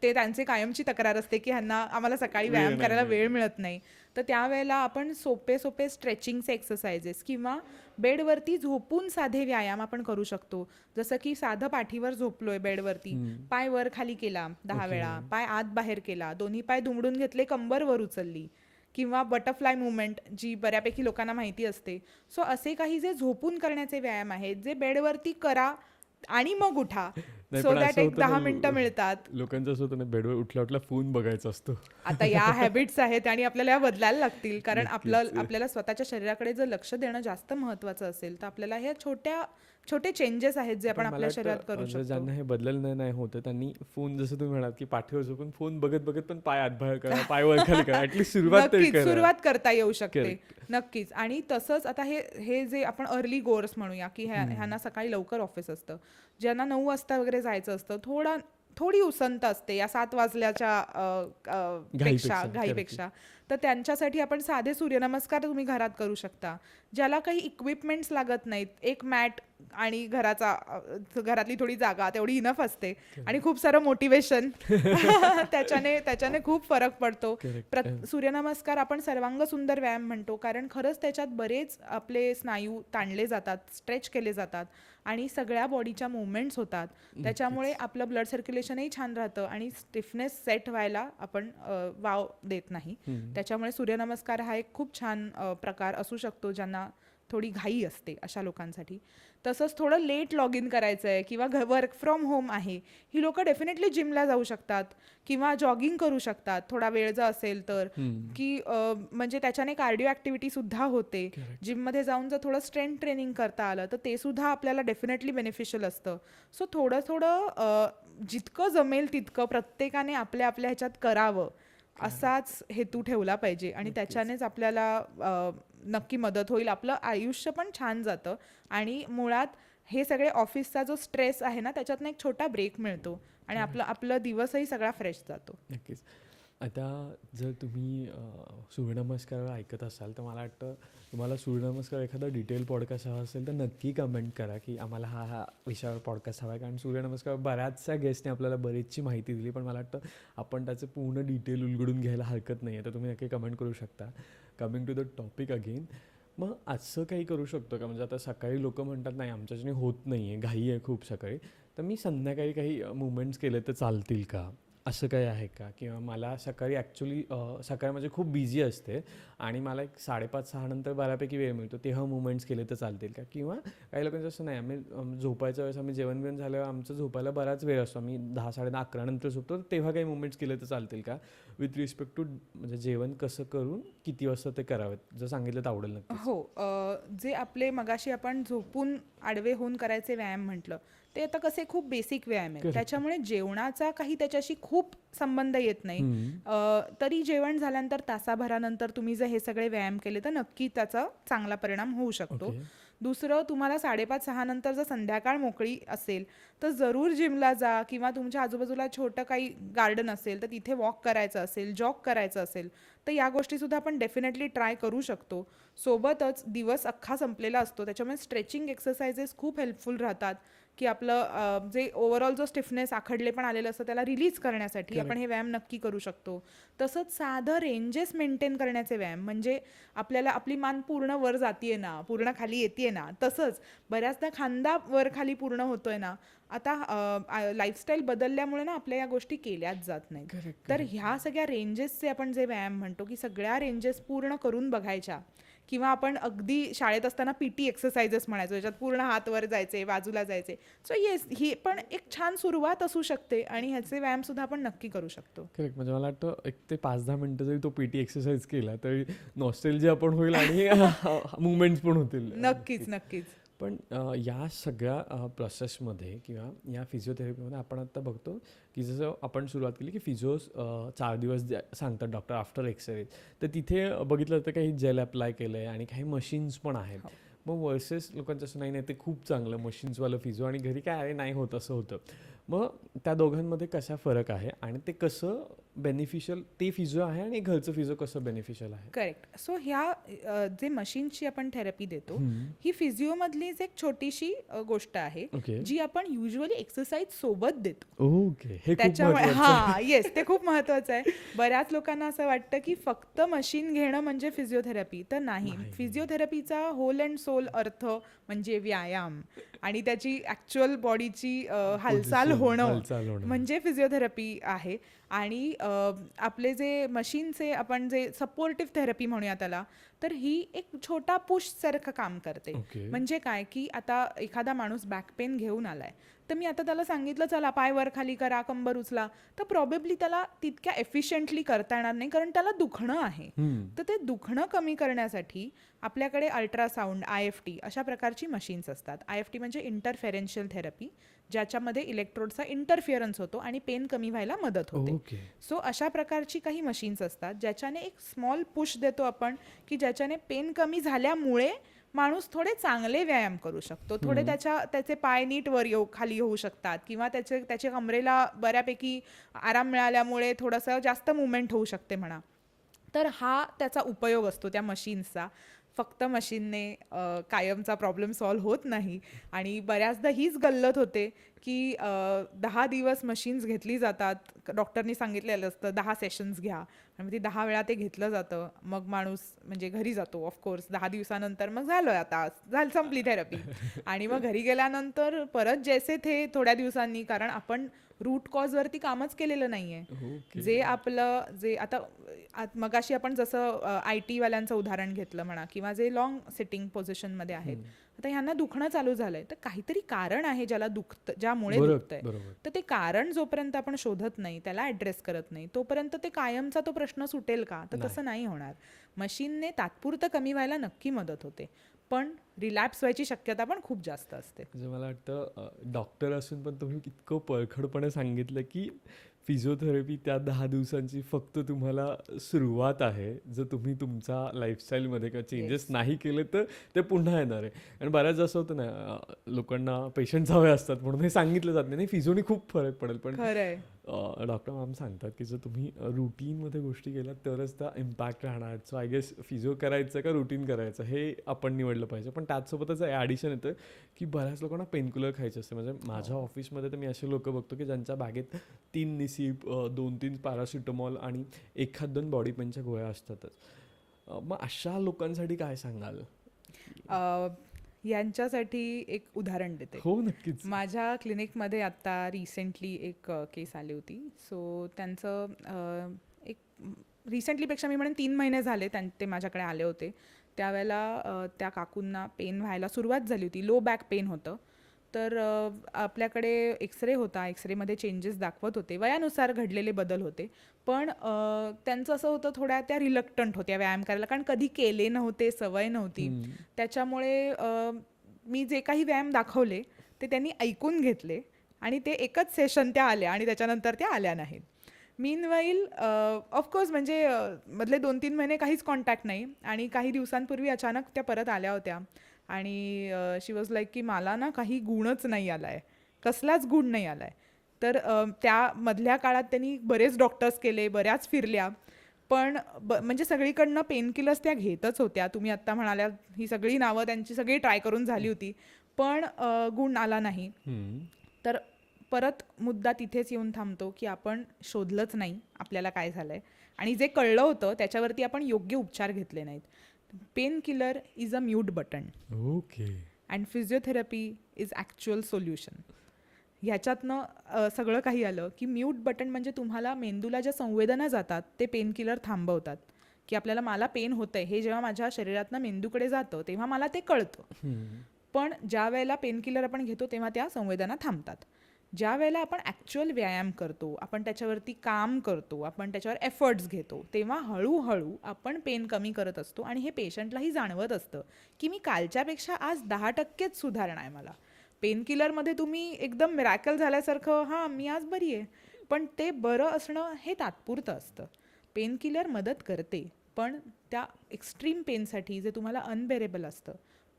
ते त्यांचे कायमची तक्रार असते की आम्हाला सकाळी व्यायाम करायला वेळ मिळत नाही. तर त्यावेळेला आपण सोपे सोपे स्ट्रेचिंगचे एक्सरसाइजेस किंवा बेडवरती झोपून साधे व्यायाम आपण करू शकतो. जसं की साधं पाठीवर झोपलोय बेडवरती, पाय वर खाली केला 10 वेळा, पाय आत बाहेर केला, दोन्ही पाय दुमडून घेतले, कंबर वर उचलली, किंवा बटरफ्लाय मुवमेंट जी बऱ्यापैकी लोकांना माहिती असते. सो असे काही जे झोपून करण्याचे व्यायाम आहेत जे बेडवरती करा आणि मग उठा, नाही, सो पण दॅट असं एक होतं 10 ना, मिनिटं मिळतात. लोकांचं असं होतं ना, बेडवर उठल्या उठल्या फोन बघायचा असतो. आता या हॅबिट्स आहेत आणि आपल्याला या बदलायला लागतील, कारण नक्कीच. आपल्याला स्वतःच्या शरीराकडे जर लक्ष देणं जास्त महत्वाचं असेल तर आपल्याला ह्या छोटे चेंजेस आहेत जे आपण पण मला आपल्या शरीरात वाटतं, करू जर शकतो. ज्यांना हे बदलणं नाही होतं त्यांनी फोन, जसं तुम्ही म्हणाल की पाठीवर झोपून फोन बघत बघत पण पाय आत बाहेर करा, पाय वर खाली करा, ऍटलीस्ट सुरुवात तरी नक्कीच करा. सुरुवात करता येऊ शकते. Correct. नक्कीच. आणि तसंच आता हे जे आपण अर्ली गोअर्स म्हणूया की ह्यांना सकाळी लवकर ऑफिस असतं, ज्यांना 9 वाजता वगैरे जायचं असतं, थोडी उसंत असते या 7 वाजल्याच्या घाईपेक्षा, तर त्यांच्यासाठी आपण साधे सूर्यनमस्कार तुम्ही घरात करू शकता. ज्याला काही इक्विपमेंट्स लागत नाहीत, एक मॅट आणि घरातली थोडी जागा तेवढी इनफ असते आणि खूप सारं मोटिवेशन त्याच्याने खूप फरक पडतो. सूर्यनमस्कार आपण सर्वांग सुंदर व्यायाम म्हणतो, कारण खरंच त्याच्यात बरेच आपले स्नायू ताणले जातात, स्ट्रेच केले जातात आणि सगळ्या बॉडीच्या मुवमेंट्स होतात. त्याच्यामुळे आपलं ब्लड सर्क्युलेशनही छान राहतं आणि स्टिफनेस सेट व्हायला आपण वाव देत नाही. त्याच्यामुळे सूर्यनमस्कार हा एक खूप छान प्रकार असू शकतो ज्यांना थोडी घाई असते अशा लोकांसाठी. तसंच थोडं लेट लॉग इन करायचं आहे किंवा वर्क फ्रॉम होम आहे, ही लोकं डेफिनेटली जिमला जाऊ शकतात किंवा जॉगिंग करू शकतात थोडा वेळ जर असेल तर, की म्हणजे त्याच्याने कार्डिओ ॲक्टिव्हिटी सुद्धा होते. जिममध्ये जाऊन जर थोडं स्ट्रेंथ ट्रेनिंग करता आलं तर ते सुद्धा आपल्याला डेफिनेटली बेनिफिशियल असतं. सो थोडं जितकं जमेल तितकं प्रत्येकाने आपल्या ह्याच्यात करावं असाच हेतू ठेवला पाहिजे आणि त्याच्यानेच आपल्याला नक्की मदत होईल. आपलं आयुष्य पण छान जातं आणि मुळात हे सगळे ऑफिसचा जो स्ट्रेस आहे ना त्याच्यातनं एक छोटा ब्रेक मिळतो आणि आपलं दिवसही सगळा फ्रेश जातो. नक्कीच. आता जर तुम्ही सूर्यनमस्कार ऐकत असाल तर मला वाटतं तुम्हाला सूर्यनमस्कार एखादा डिटेल पॉडकास्ट हवा असेल तर नक्की कमेंट करा की आम्हाला हा विषयावर पॉडकास्ट हवा आहे. कारण सूर्यनमस्कार बऱ्याचशा गेस्टने आपल्याला बरीचशी माहिती दिली, पण मला वाटतं आपण त्याचं पूर्ण डिटेल उलगडून घ्यायला हरकत नाही आहे. तर तुम्ही नक्की कमेंट करू शकता. Coming to the topic again, मग असं काही करू शकतो का, म्हणजे आता सकाळी लोक म्हणतात नाही आमच्याच्याने होत नाही आहे, घाई आहे खूप सकाळी, तर मी संध्याकाळी काही मुवमेंट्स केले तर चालतील का, असं काही आहे का? किंवा मला सकाळी ॲक्च्युली सकाळी म्हणजे खूप बिझी असते आणि मला एक 5:30-6 नंतर बऱ्यापैकी वेळ मिळतो, तेव्हा मुवमेंट्स केले तर चालतील का? किंवा काही लोकांचं असं नाही, आम्ही झोपायच्या वेळेस आम्ही जेवण बिवण झाल्यावर आमचं झोपायला बराच वेळ असतो, आम्ही 10-10:30-11 नंतर झोपतो, तर तेव्हा काही मुवमेंट्स केले तर चालतील का? विथ रिस्पेक्ट टू म्हणजे जेवण कसं करून किती वाजता ते करावेत, जर सांगितलं तर आवडेल नक्की. हो, जे आपले मगाशी आपण झोपून आडवे होऊन करायचे व्यायाम म्हटलं ते आता कसे खूप बेसिक व्यायाम आहेत, त्याच्यामुळे जेवणाचा काही त्याच्याशी खूप संबंध येत नाही. तरी जेवण झाल्यानंतर तासाभरानंतर तुम्ही जर हे सगळे व्यायाम केले तर नक्की त्याचा चांगला परिणाम होऊ शकतो. दुसरं, तुम्हाला 5:30-6 नंतर जर संध्याकाळ मोकळी असेल तर जरूर जिमला जा किंवा तुमच्या आजूबाजूला छोटं काही गार्डन असेल तर तिथे वॉक करायचं असेल, जॉग करायचं असेल तर या गोष्टीसुद्धा आपण डेफिनेटली ट्राय करू शकतो. सोबतच दिवस अख्खा संपलेला असतो, त्याच्यामुळे स्ट्रेचिंग एक्सरसाइजेस खूप हेल्पफुल राहतात की आपलं जे ओव्हरऑल जो स्टिफनेस आखडले पण आलेलं असतं त्याला रिलीज करण्यासाठी आपण हे व्यायाम नक्की करू शकतो. तसंच साधं रेंजेस मेंटेन करण्याचे व्यायाम, म्हणजे आपल्याला आपली मान पूर्ण वर जातीये ना, पूर्ण खाली येते ना, तसंच बऱ्याचदा खांदा वर खाली पूर्ण होतोय ना. आता लाईफस्टाईल बदलल्यामुळे ना आपल्या या गोष्टी केल्याच जात नाहीत. तर ह्या सगळ्या रेंजेसचे आपण जे व्यायाम म्हणतो की सगळ्या रेंजेस पूर्ण करून बघायच्या, किंवा आपण अगदी शाळेत असताना PT एक्सरसाइजेस म्हणायचो, याच्यात पूर्ण हात वर जायचे, बाजूला जायचे. सो येस, ही पण एक छान सुरुवात असू शकते आणि ह्याचे व्यायाम सुद्धा आपण नक्की करू शकतो. करेक्ट. म्हणजे मला वाटतं 1 ते 5-10 मिनिटं जरी तो PT एक्सरसाइज केला तरी नॉस्टॅल्जिया पण होईल आणि मुवमेंट्स पण होतील. नक्कीच. पण या सगळ्या प्रोसेसमध्ये किंवा या फिजिओथेरपीमध्ये आपण आता बघतो की जसं आपण सुरुवात केली की फिजिओ 4 दिवस सांगतात डॉक्टर आफ्टर एक्सरे, तर तिथे बघितलं तर काही जेल अप्लाय केलं आहे आणि काही मशीन्स पण आहेत. हो. मग वर्सेस लोकांचं असं नाही ते खूप चांगलं मशीन्सवालं फिजिओ आणि घरी काय अरे नाही होत असं होतं. मग त्या दोघांमध्ये कसा फरक आहे आणि ते कसं बेनिफिशियल ते फिजिओ आहे आणि घरचं फिजिओ कसं बेनिफिशियल आहे? करेक्ट. सो जे मशीनची आपण थेरपी देतो हम्म. ही फिजिओमधलीच एक छोटीशी गोष्ट आहे ओके. जी आपण युजली एक्सरसाइज सोबत देतो. ओके, हे खूप त्याच्यामुळे महत्वाचं आहे. हां, येस, ते खूप महत्त्वाचं आहे. बऱ्याच लोकांना असं वाटतं की फक्त मशीन घेणं म्हणजे फिजिओथेरपी, तर नाही. नाही. फिजिओथेरपीचा होल अँड सोल अर्थ म्हणजे व्यायाम आणि त्याची ॲक्च्युअल बॉडीची हालचाल Position, होणं हालचाल होणं. म्हणजे फिजिओथेरपी आहे. आणि आपले जे मशीनचे आपण जे सपोर्टिव्ह थेरपी म्हणूया त्याला, तर ही एक छोटा पुशसारखं काम करते. ओके. म्हणजे काय की आता एखादा माणूस बॅक पेन घेऊन आलाय, तर मी आता त्याला सांगितलं चला पाय वर खाली करा, कंबर उचला, तर प्रॉबेबली त्याला तितक्या एफिशियंटली करता येणार नाही, कारण त्याला दुखणं आहे. हम्म. तर ते दुखणं कमी करण्यासाठी आपल्याकडे अल्ट्रासाऊंड, IFT अशा प्रकारची मशीन्स असतात. IFT म्हणजे इंटरफेरेन्शियल थेरपी, ज्याच्यामध्ये इलेक्ट्रोडचा इंटरफिअरन्स होतो आणि पेन कमी व्हायला मदत होते. ओके. सो अशा प्रकारची काही मशीन्स असतात ज्याच्याने एक स्मॉल पुश देतो आपण, की ज्याच्याने पेन कमी झाल्यामुळे माणूस थोडे चांगले व्यायाम करू शकतो, थोडे त्याचे पाय नीट वर खाली होऊ शकतात किंवा त्याच्या कमरेला बऱ्यापैकी आराम मिळाल्यामुळे थोडंसं जास्त मुवमेंट होऊ शकते म्हणा. तर हा त्याचा उपयोग असतो त्या मशीन्सचा. फक्त मशीनने कायमचा प्रॉब्लेम सॉल्व्ह होत नाही आणि बऱ्याचदा हीच गल्लत होते की 10 दिवस मशीन्स घेतली जातात, डॉक्टरनी सांगितलेलं असतं 10 सेशन्स घ्या आणि मग ती 10 वेळा ते घेतलं जातं. मग माणूस म्हणजे घरी जातो ऑफकोर्स 10 दिवसानंतर, मग झालं आता संपली थेरपी आणि मग घरी गेल्यानंतर परत जैसे थे थोड्या दिवसांनी, कारण आपण रूट कॉजवरती कामच केलेलं नाही आहे. ओके. जे आपलं जे आता मगाशी आपण जसं IT वाल्यांचं उदाहरण घेतलं म्हणा किंवा जे लॉंग सिटिंग पोझिशनमध्ये आहेत, आता ह्यांना दुखणं चालू झालंय, तर काहीतरी कारण आहे ज्यामुळे दुखतंय. बरोबर. तर ते कारण जोपर्यंत आपण शोधत नाही, त्याला ॲड्रेस करत नाही, तोपर्यंत ते कायमचा तो प्रश्न सुटेल का? तर तसं नाही होणार. मशीनने तात्पुरतं कमी व्हायला नक्की मदत होते, पण रिलॅप्स व्हायची शक्यता पण खूप जास्त असते. म्हणजे मला वाटतं डॉक्टर असून पण तुम्ही इतकं परखडपणे सांगितलं की फिजिओथेरपी त्या 10 दिवसांची फक्त तुम्हाला सुरुवात आहे. जर तुम्ही तुमच्या लाईफस्टाईलमध्ये किंवा चेंजेस Yes. नाही केले तर ते पुन्हा येणार आहे. आणि बऱ्याच असं होतं ना लोकांना पेशंट्स हवे असतात म्हणून हे सांगितलं जात नाही फिजिओनी खूप फरक पडेल. पण खरंय. डॉक्टर मॅम सांगतात की जर तुम्ही रुटीनमध्ये गोष्टी केल्या तरच त्या इम्पॅक्ट राहणार. सो आय गेस फिजिओ करायचं का रुटीन करायचं हे आपण निवडलं पाहिजे. पण त्याचसोबतच ॲडिशन येतं की बऱ्याच लोकांना पेनकिलर खायचे असते. म्हणजे माझ्या ऑफिसमध्ये तर मी असे लोक बघतो की ज्यांच्या बॅगेत 3 निसिप 2-3 पॅरासिटामॉल आणि 1-2 बॉडी पेनच्या गोळ्या असतातच. मग अशा लोकांसाठी काय सांगाल? यांच्यासाठी एक उदाहरण देते. हो नक्कीच. माझ्या क्लिनिकमध्ये आत्ता रिसेंटली एक केस आली होती. सो त्यांचं एक रिसेंटलीपेक्षा मी म्हणेन 3 महिने झाले ते माझ्याकडे आले होते. त्यावेळेला त्या काकूंना पेन व्हायला सुरुवात झाली होती, लो बॅक पेन होतं. तर आपल्याकडे एक्सरे होता, एक्सरेमध्ये चेंजेस दाखवत होते, वयानुसार घडलेले बदल होते. पण त्यांचं असं होतं, थोड्या त्या रिलक्टंट होत्या व्यायाम करायला, कारण कधी केले नव्हते, सवय नव्हती. त्याच्यामुळे मी जे काही व्यायाम दाखवले ते त्यांनी ऐकून घेतले आणि ते एकच सेशन त्या आल्या आणि त्याच्यानंतर त्या आल्या नाहीत. मीनवाईल ऑफकोर्स म्हणजे मधले 2-3 महिने काहीच कॉन्टॅक्ट नाही आणि काही दिवसांपूर्वी अचानक त्या परत आल्या होत्या आणि शी वॉज लाईक की मला ना काही गुणच नाही आला आहे, कसलाच गुण नाही आला आहे. तर त्या मधल्या काळात त्यांनी बरेच डॉक्टर्स केले, बऱ्याच फिरल्या, पण म्हणजे सगळीकडनं पेनकिलर्स त्या घेतच होत्या. तुम्ही आत्ता म्हणाल्या ही सगळी नावं त्यांची सगळी ट्राय करून झाली होती, पण गुण आला नाही. तर परत मुद्दा तिथेच येऊन थांबतो की आपण शोधलंच नाही आपल्याला काय झालंय आणि जे कळलं होतं त्याच्यावरती आपण योग्य उपचार घेतले नाहीत. Pain killer is a mute button. Okay. And physiotherapy is actual solution. ह्याच्यातनं सगळं काही आलं की म्यूट बटन म्हणजे तुम्हाला मेंदूला ज्या संवेदना जातात ते पेन किलर थांबवतात, की आपल्याला मला पेन होतंय हे जेव्हा माझ्या शरीरातनं मेंदूकडे जातं तेव्हा मला ते कळतं. पण ज्या वेळेला पेन किलर आपण घेतो तेव्हा त्या संवेदना थांबतात. ज्या वेळेला आपण ॲक्च्युअल व्यायाम करतो, आपण त्याच्यावरती काम करतो, आपण त्याच्यावर एफर्ट्स घेतो, तेव्हा हळूहळू आपण पेन कमी करत असतो आणि हे पेशंटलाही जाणवत असतं की मी कालच्यापेक्षा आज 10%च सुधारणा आहे मला. पेन किलरमध्ये तुम्ही एकदम मिरॅकल झाल्यासारखं हां मी आज बरी आहे, पण ते बरं असणं हे तात्पुरतं असतं. पेन किलर मदत करते, पण त्या एक्स्ट्रीम पेनसाठी जे तुम्हाला अनबेरेबल असतं.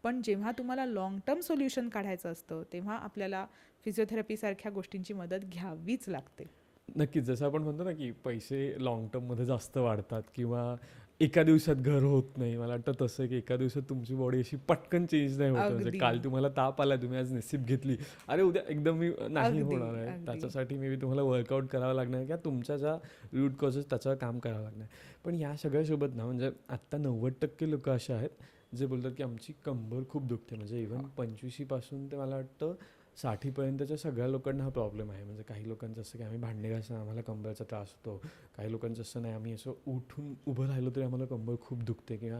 पण जेव्हा तुम्हाला लाँग टर्म सोल्युशन काढायचं असतं तेव्हा आपल्याला फिजिओथेरपीसारख्या गोष्टींची मदत घ्यावीच लागते. नक्कीच. जसं आपण म्हणतो ना, की पैसे लाँग टर्ममध्ये जास्त वाढतात किंवा एका दिवसात घर होत नाही. मला वाटतं तसं की एका दिवसात तुमची बॉडी अशी पटकन चेंज नाही होत. म्हणजे अगदी. काल तुम्हाला ताप आला, तुम्ही आज निसिप घेतली. अरे उद्या एकदम मी नाही अगदी, होणार आहे. अगदी. त्याच्यासाठी मे बी तुम्हाला वर्कआउट करावं लागणार आहे किंवा तुमच्या ज्या रूट कॉजेस त्याच्यावर काम करावं लागणार आहे. पण या सगळ्यासोबत ना म्हणजे आत्ता 90% लोकं असे आहेत जे बोलतात की आमची कंबर खूप दुखते. म्हणजे इव्हन 25 पासून ते मला वाटतं 60 पर्यंतच्या सगळ्या लोकांना हा प्रॉब्लेम आहे. म्हणजे काही लोकांचं असं की आम्ही भांडे घासताना आम्हाला कंबरचा त्रास होतो. काही लोकांचं असं नाही, आम्ही असं उठून उभं राहिलो तरी आम्हाला कंबर खूप दुखते किंवा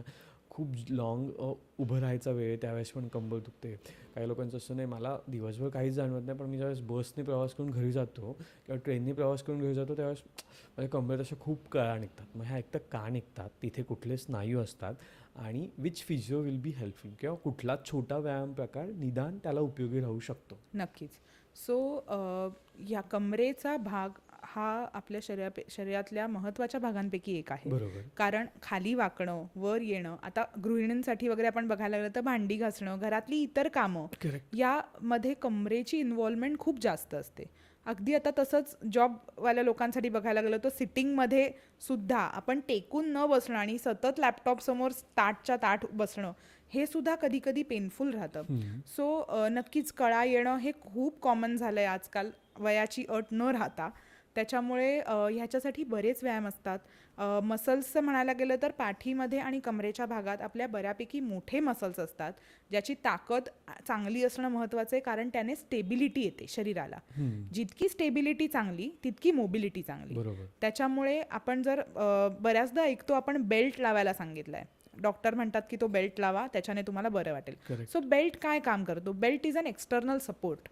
खूप लाँग उभं राहायचा वेळ आहे त्यावेळेस पण कंबर दुखते. काही लोकांचं असं नाही, मला दिवसभर काहीच जाणवत नाही, पण मी ज्यावेळेस बसने प्रवास करून घरी जातो किंवा ट्रेनने प्रवास करून घरी जातो त्यावेळेस माझ्या कंबरेत अशा खूप कळा निघतात. मग ह्या एकतर का निघतात, तिथे कुठले स्नायू असतात आणि which physio will be helpful किंवा कुठला छोटा व्यायाम प्रकार निदान त्याला उपयोगी राहू शकतो. नक्कीच. सो या कमरेचा भाग हा आपल्या शरीरातल्या महत्त्वाच्या भागांपैकी एक आहे. बरोबर. कारण खाली वाकणं, वर येणं, आता गृहिणींसाठी वगैरे आपण बघायला लागलं तर भांडी घासणं, घरातली इतर कामं करेक्ट. यामध्ये कमरेची इन्व्हॉल्वमेंट खूप जास्त असते. अगदी आता तसंच जॉबवाल्या लोकांसाठी बघायला गेलं तर सिटिंगमध्ये सुद्धा आपण टेकून न बसणं आणि सतत लॅपटॉपसमोर ताटच्या ताट बसणं हे सुद्धा कधी कधी पेनफुल राहतं. सो नक्कीच कळा येणं हे खूप कॉमन झालं आहे आजकाल, वयाची अट न राहता. त्याच्यामुळे ह्याच्यासाठी बरेच व्यायाम असतात. मसल्सचं म्हणायला गेलं तर पाठीमध्ये आणि कमरेच्या भागात आपल्या बऱ्यापैकी मोठे मसल्स असतात, ज्याची ताकद चांगली असणं महत्त्वाचं आहे, कारण त्याने स्टेबिलिटी येते शरीराला. जितकी स्टेबिलिटी चांगली तितकी मोबिलिटी चांगली. बरोबर. त्याच्यामुळे आपण जर बऱ्याचदा ऐकतो आपण बेल्ट लावायला सांगितलं आहे, डॉक्टर म्हणतात की तो बेल्ट लावा, त्याच्याने तुम्हाला बरं वाटेल. करेक्ट. सो बेल्ट काय काम करतो? Belt is an external support.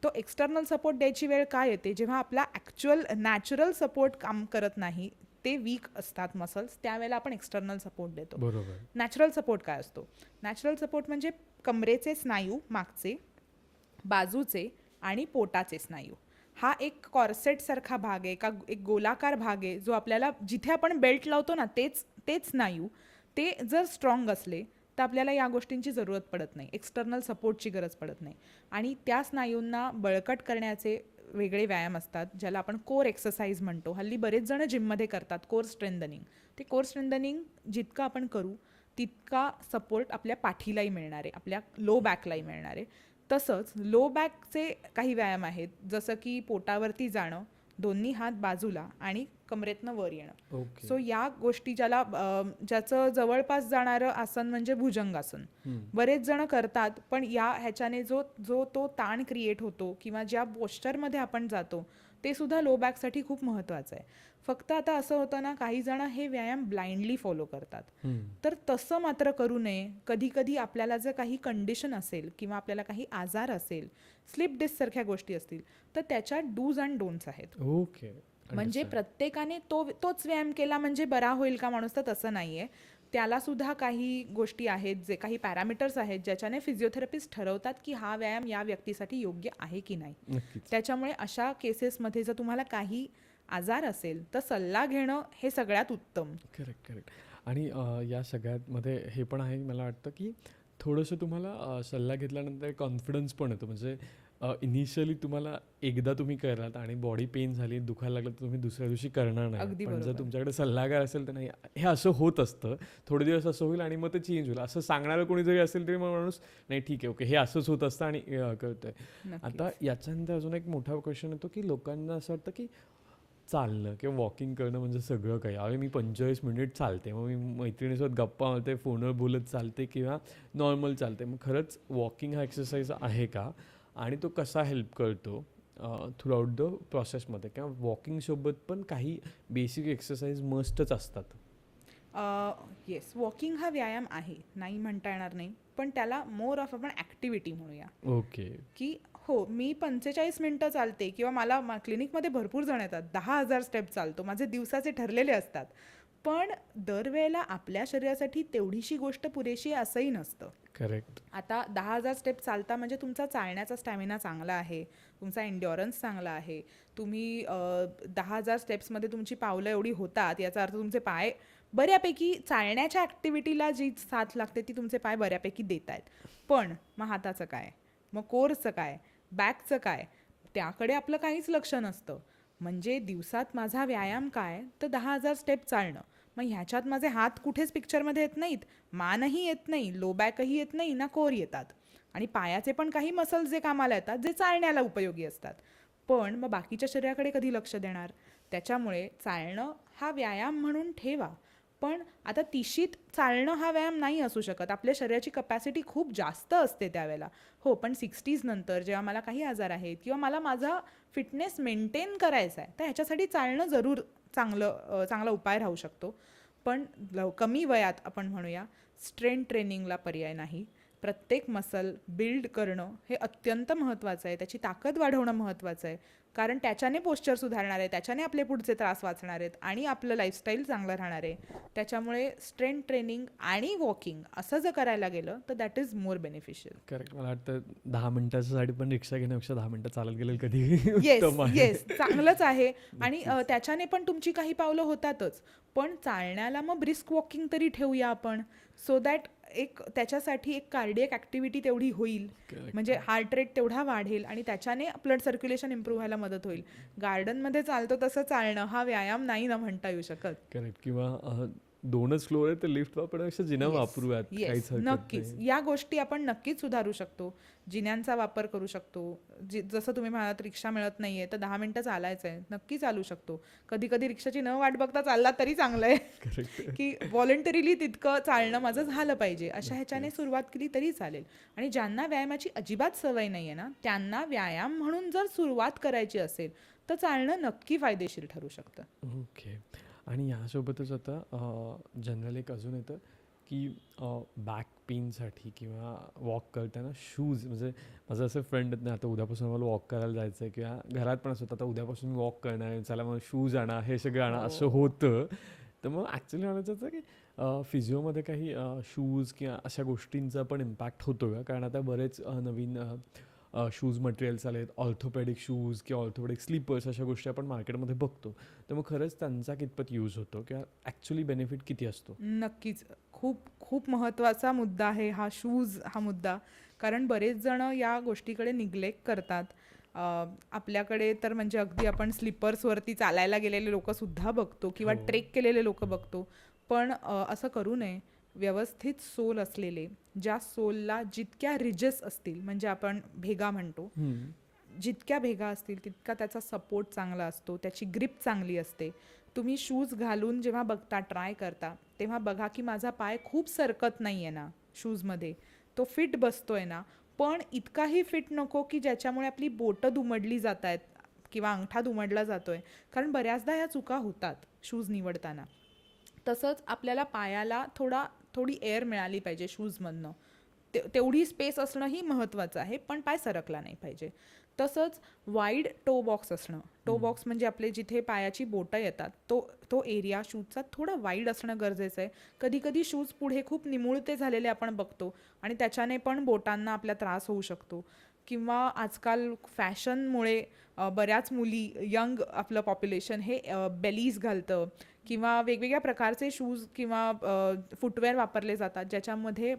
तो एक्सटर्नल सपोर्ट द्यायची वेळ काय येते? जेव्हा आपला ॲक्च्युअल नॅचरल सपोर्ट काम करत नाही, ते वीक असतात मसल्स, त्यावेळेला आपण एक्सटर्नल सपोर्ट देतो. बरोबर. नॅचरल सपोर्ट काय असतो? नॅचरल सपोर्ट म्हणजे कमरेचे स्नायू, मागचे, बाजूचे आणि पोटाचे स्नायू. हा एक कॉर्सेटसारखा भाग आहे, एक गोलाकार भाग आहे, जो आपल्याला जिथे आपण बेल्ट लावतो ना तेच स्नायू ते जर स्ट्रॉंग असले तर आपल्याला या गोष्टींची जरूरत पडत नाही, एक्सटर्नल सपोर्टची गरज पडत नाही. आणि त्या स्नायूंना बळकट करण्याचे वेगळे व्यायाम असतात, ज्याला आपण कोर एक्सरसाइज म्हणतो. हल्ली बरेच जण जिममध्ये करतात कोर स्ट्रेंथनिंग. ते कोर स्ट्रेंथनिंग जितकं आपण करू तितका सपोर्ट आपल्या पाठीलाही मिळणार आहे, आपल्या लो बॅकलाही मिळणार आहे. तसंच लो बॅकचे काही व्यायाम आहेत, जसं की पोटावरती जाणं, दोन्ही हात बाजूला आणि कमरेतनं वर येणं. ओके. सो या गोष्टी ज्याचं जवळपास जाणारं आसन म्हणजे भुजंगासन. बरेच जण करतात, पण ह्याच्याने जो तो ताण क्रिएट होतो किंवा ज्या पोश्चरमध्ये आपण जातो ते सुद्धा लो बॅकसाठी खूप महत्त्वाचं आहे. फक्त आता असं होतं ना, काही जण हे व्यायाम ब्लाइंडली फॉलो करतात, तर तसं मात्र करू नये. कधी कधी आपल्याला जर काही कंडिशन असेल किंवा आपल्याला काही आजार असेल, स्लिप डिस्कसारख्या गोष्टी असतील, तर त्याच्या डूज अँड डोंट्स आहेत. ओके. म्हणजे प्रत्येकाने तोच व्यायाम केला म्हणजे बरा होईल का माणूस, तर तसं नाही आहे. त्याला सुद्धा काही गोष्टी आहेत, जे काही पॅरामीटर्स आहेत, ज्याच्याने फिजिओथेरपिस्ट ठरवतात की हा व्यायाम या व्यक्तीसाठी योग्य आहे की नाही. नक्कीच. त्याच्यामुळे अशा केसेसमध्ये जर तुम्हाला काही आजार असेल तर सल्ला घेणं हे सगळ्यात उत्तम. करेक्ट. आणि या सगळ्यामध्ये हे पण आहे, मला वाटतं की थोडंसं तुम्हाला सल्ला घेतल्यानंतर कॉन्फिडन्स पण येतो. म्हणजे इनिशियली तुम्हाला एकदा तुम्ही कराल आणि बॉडी पेन झाली, दुखायला लागलं, तर तुम्ही दुसऱ्या दिवशी करणार नाही. अगदी पण जर बरोबर. तुमच्याकडे सल्लागार असेल तर नाही, हे असं होत असतं, थोडे दिवस असं होईल आणि मग ते चेंज होईल असं सांगणारं कोणी जरी असेल तरी मग माणूस नाही ठीक आहे, ओके, हे असंच होत असतं आणि कळतंय. नक्कीच. आता याच्यानंतर अजून एक मोठा क्वेश्चन येतो की लोकांना असं वाटतं की चालणं किंवा वॉकिंग करणं म्हणजे सगळं काही. अरे मी 45 मिनिट चालते, मग मी मैत्रिणीसोबत गप्पा मारते, फोनवर बोलत चालते किंवा नॉर्मल चालते. मग खरंच वॉकिंग हा एक्सरसाइज आहे का आणि तो कसा हेल्प करतो थ्रूआउट द प्रोसेसमध्ये, किंवा वॉकिंगसोबत पण काही बेसिक एक्सरसाइज मस्टच असतात? येस, वॉकिंग हा व्यायाम आहे, नाही म्हणता येणार नाही, पण त्याला मोर ऑफ आपण ॲक्टिव्हिटी म्हणूया. ओके. की हो, मी 45 मिनिटं चालते किंवा मला क्लिनिकमध्ये भरपूर जण येतात. 10,000 स्टेप चालतो. माझे दिवसाचे ठरलेले असतात. पण दरवेळेला आपल्या शरीरासाठी तेवढीशी गोष्ट पुरेशी आहे असंही नसतं. करेक्ट. आता 10,000 स्टेप चालता म्हणजे तुमचा चालण्याचा स्टॅमिना चांगला आहे, तुमचा एन्ड्युरन्स चांगला आहे. तुम्ही 10,000 स्टेप्समध्ये तुमची पावलं एवढी होतात, याचा अर्थ तुमचे पाय बऱ्यापैकी चालण्याच्या ॲक्टिव्हिटीला जी साथ लागते ती तुमचे पाय बऱ्यापैकी देत आहेत. पण मग हाताचं काय? मग कोरचं काय? बॅकचं काय? त्याकडे आपलं काहीच लक्ष नसतं. म्हणजे दिवसात माझा व्यायाम काय? तर 10,000 स्टेप चालणं. मग ह्याच्यात माझे हात कुठेच पिक्चरमध्ये येत नाहीत, मानही येत नाही, लो बॅकही येत नाही, ना कोर येतात. आणि पायाचे पण काही मसल्स जे कामाला येतात, जे चालण्याला उपयोगी असतात. पण मग बाकीच्या शरीराकडे कधी लक्ष देणार? त्याच्यामुळे चालणं हा व्यायाम म्हणून ठेवा. पण आता तिशीत चालणं हा व्यायाम नाही असू शकत. आपल्या शरीराची कपॅसिटी खूप जास्त असते त्यावेळेला. हो, पण 60s नंतर जेव्हा मला काही आजार आहेत किंवा मला माझा फिटनेस मेंटेन करायचा आहे, तर ह्याच्यासाठी चालणं जरूर चांगला उपाय राहू शकतो. पण कमी वयात आपण म्हणूया स्ट्रेंथ ट्रेनिंगला पर्याय नाही. प्रत्येक मसल बिल्ड करणं हे अत्यंत महत्त्वाचं आहे. त्याची ताकद वाढवणं महत्त्वाचं आहे. कारण त्याच्याने पोश्चर सुधारणार आहे, त्याच्याने आपले पुढचे त्रास वाचणार आहेत आणि आपलं लाईफस्टाईल चांगलं राहणार आहे. त्याच्यामुळे स्ट्रेंथ ट्रेनिंग आणि वॉकिंग असं जर करायला गेलं तर that is more beneficial. Correct. मला वाटतं 10 मिनिटासाठी पण रिक्षा घेण्यापेक्षा 10 मिनिटं चालत गेलेलं कधी येस उत्तम आहे. येस चांगलंच आहे. आणि त्याच्याने पण तुमची काही पावलं होतातच. पण चालण्याला मग ब्रिस्क वॉकिंग तरी ठेवूया आपण, सो दॅट एक त्याच्यासाठी एक कार्डियक ॲक्टिव्हिटी तेवढी होईल. Correct. म्हणजे हार्ट रेट तेवढा वाढेल आणि त्याच्याने ब्लड सर्क्युलेशन इम्प्रूव्ह व्हायला मदत होईल. गार्डनमध्ये चालतो तसं चालणं हा व्यायाम नाही ना म्हणता येऊ शकत. करेक्ट. किंवा 2च फ्लोअर आहे तर लिफ्ट वापरण्यापेक्षा जिना Yes, वापरूयात, yes, काहीच हरकत नक्कीच नाही. या गोष्टी आपण नक्कीच सुधारू शकतो. जिन्यांचा वापर करू शकतो. जसं तुम्ही म्हणालात रिक्षा मिळत नाहीये तर 10 मिनिटं चालायचं आहे, नक्की चालू शकतो. कधी कधी रिक्षाची न वाट बघता चालला तरी चांगलं आहे. करेक्ट. की व्हॉलंटरीली तितकं चालणं माझं झालं पाहिजे, अशा ह्याच्याने सुरुवात केली तरी चालेल. आणि ज्यांना व्यायामाची अजिबात सवय नाही आहे ना, त्यांना व्यायाम म्हणून जर सुरुवात करायची असेल तर चालणं नक्की फायदेशीर ठरू शकतं. ओके. आणि यासोबतच आता जनरल एक अजून येतं की बॅक पेनसाठी किंवा वॉक करताना शूज, म्हणजे माझं असं फ्रेंड आहेत ना, आता उद्यापासून मला वॉक करायला जायचं आहे किंवा घरात पण असं होतं आता उद्यापासून मी वॉक करणार आहे, चला मग शूज आणा, हे सगळं आणा, असं होतं. तर मग ॲक्च्युली म्हणायचं होतं की फिजिओमध्ये काही शूज किंवा अशा गोष्टींचा पण इम्पॅक्ट होतो का? कारण आता बरेच नवीन शूज मटेरियल्स आलेत, ऑर्थोपेडिक शूज किंवा ऑर्थोपेडिक स्लीपर्स, अशा गोष्टी आपण मार्केटमध्ये बघतो. तर मग खरंच त्यांचा कितपत यूज होतो किंवा ॲक्च्युली बेनिफिट किती असतो? नक्कीच. खूप खूप महत्त्वाचा मुद्दा आहे हा शूज हा मुद्दा. कारण बरेच जण या गोष्टीकडे निग्लेक्ट करतात. आपल्याकडे तर म्हणजे अगदी आपण स्लिपर्सवरती चालायला गेलेले लोकंसुद्धा बघतो किंवा हो. ट्रेक केलेले लोकं बघतो. पण असं करू नये. व्यवस्थित सोल असलेले, ज्या सोलला जितक्या रिजेस असतील, म्हणजे आपण भेगा म्हणतो, जितक्या भेगा असतील तितका त्याचा सपोर्ट चांगला असतो, त्याची ग्रिप चांगली असते. तुम्ही शूज घालून जेव्हा बघता, ट्राय करता, तेव्हा बघा की माझा पाय खूप सरकत नाही आहे ना शूजमध्ये, तो फिट बसतोय ना, पण इतकाही फिट नको की ज्याच्यामुळे आपली बोटं दुमडली जात आहेत किंवा अंगठा दुमडला जातोय. कारण बऱ्याचदा ह्या चुका होतात शूज निवडताना. तसंच आपल्याला पायाला थोडी एअर मिळाली पाहिजे शूजमधनं. तेवढी स्पेस असणंही महत्त्वाचं आहे, पण पाय सरकला नाही पाहिजे. तसंच वाईड टो बॉक्स असणं. टो बॉक्स म्हणजे आपले जिथे पायाची बोटं येतात तो एरिया शूजचा थोडा वाईड असणं गरजेचं आहे. कधी कधी शूज पुढे खूप निमुळते झालेले आपण बघतो आणि त्याच्याने पण बोटांना आपल्या त्रास होऊ शकतो. किंवा आजकाल फॅशनमुळे बऱ्याच मुली, यंग आपलं पॉप्युलेशन हे बेलीज घालतं किंवा वेगवेगळ्या प्रकारचे शूज किंवा फुटवेअर वापरले जातात ज्याच्यामध्ये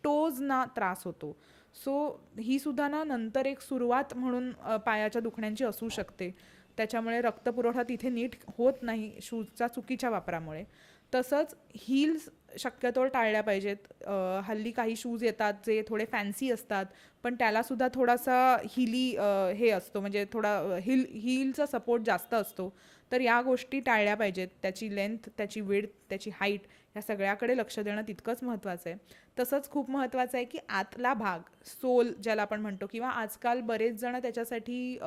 टोजना त्रास होतो. सो ही सुद्धा ना नंतर एक सुरुवात म्हणून पायाच्या दुखण्यांची असू शकते. त्याच्यामुळे रक्तपुरवठा तिथे नीट होत नाही शूजच्या चुकीच्या वापरामुळे. तसंच हील्स शक्यतो टाळल्या पाहिजेत. हल्ली काही शूज येतात जे थोडे फॅन्सी असतात, पण त्यालासुद्धा थोडासा हे असतो, म्हणजे थोडा हीलचा सपोर्ट जास्त असतो. तर या गोष्टी टाळल्या पाहिजेत. त्याची लेंथ, त्याची विड्थ, त्याची हाईट ह्या सगळ्याकडे लक्ष देणं तितकंच महत्त्वाचं आहे. तसंच खूप महत्त्वाचं आहे की आतला भाग, सोल ज्याला आपण म्हणतो, किंवा आजकाल बरेच जण त्याच्यासाठी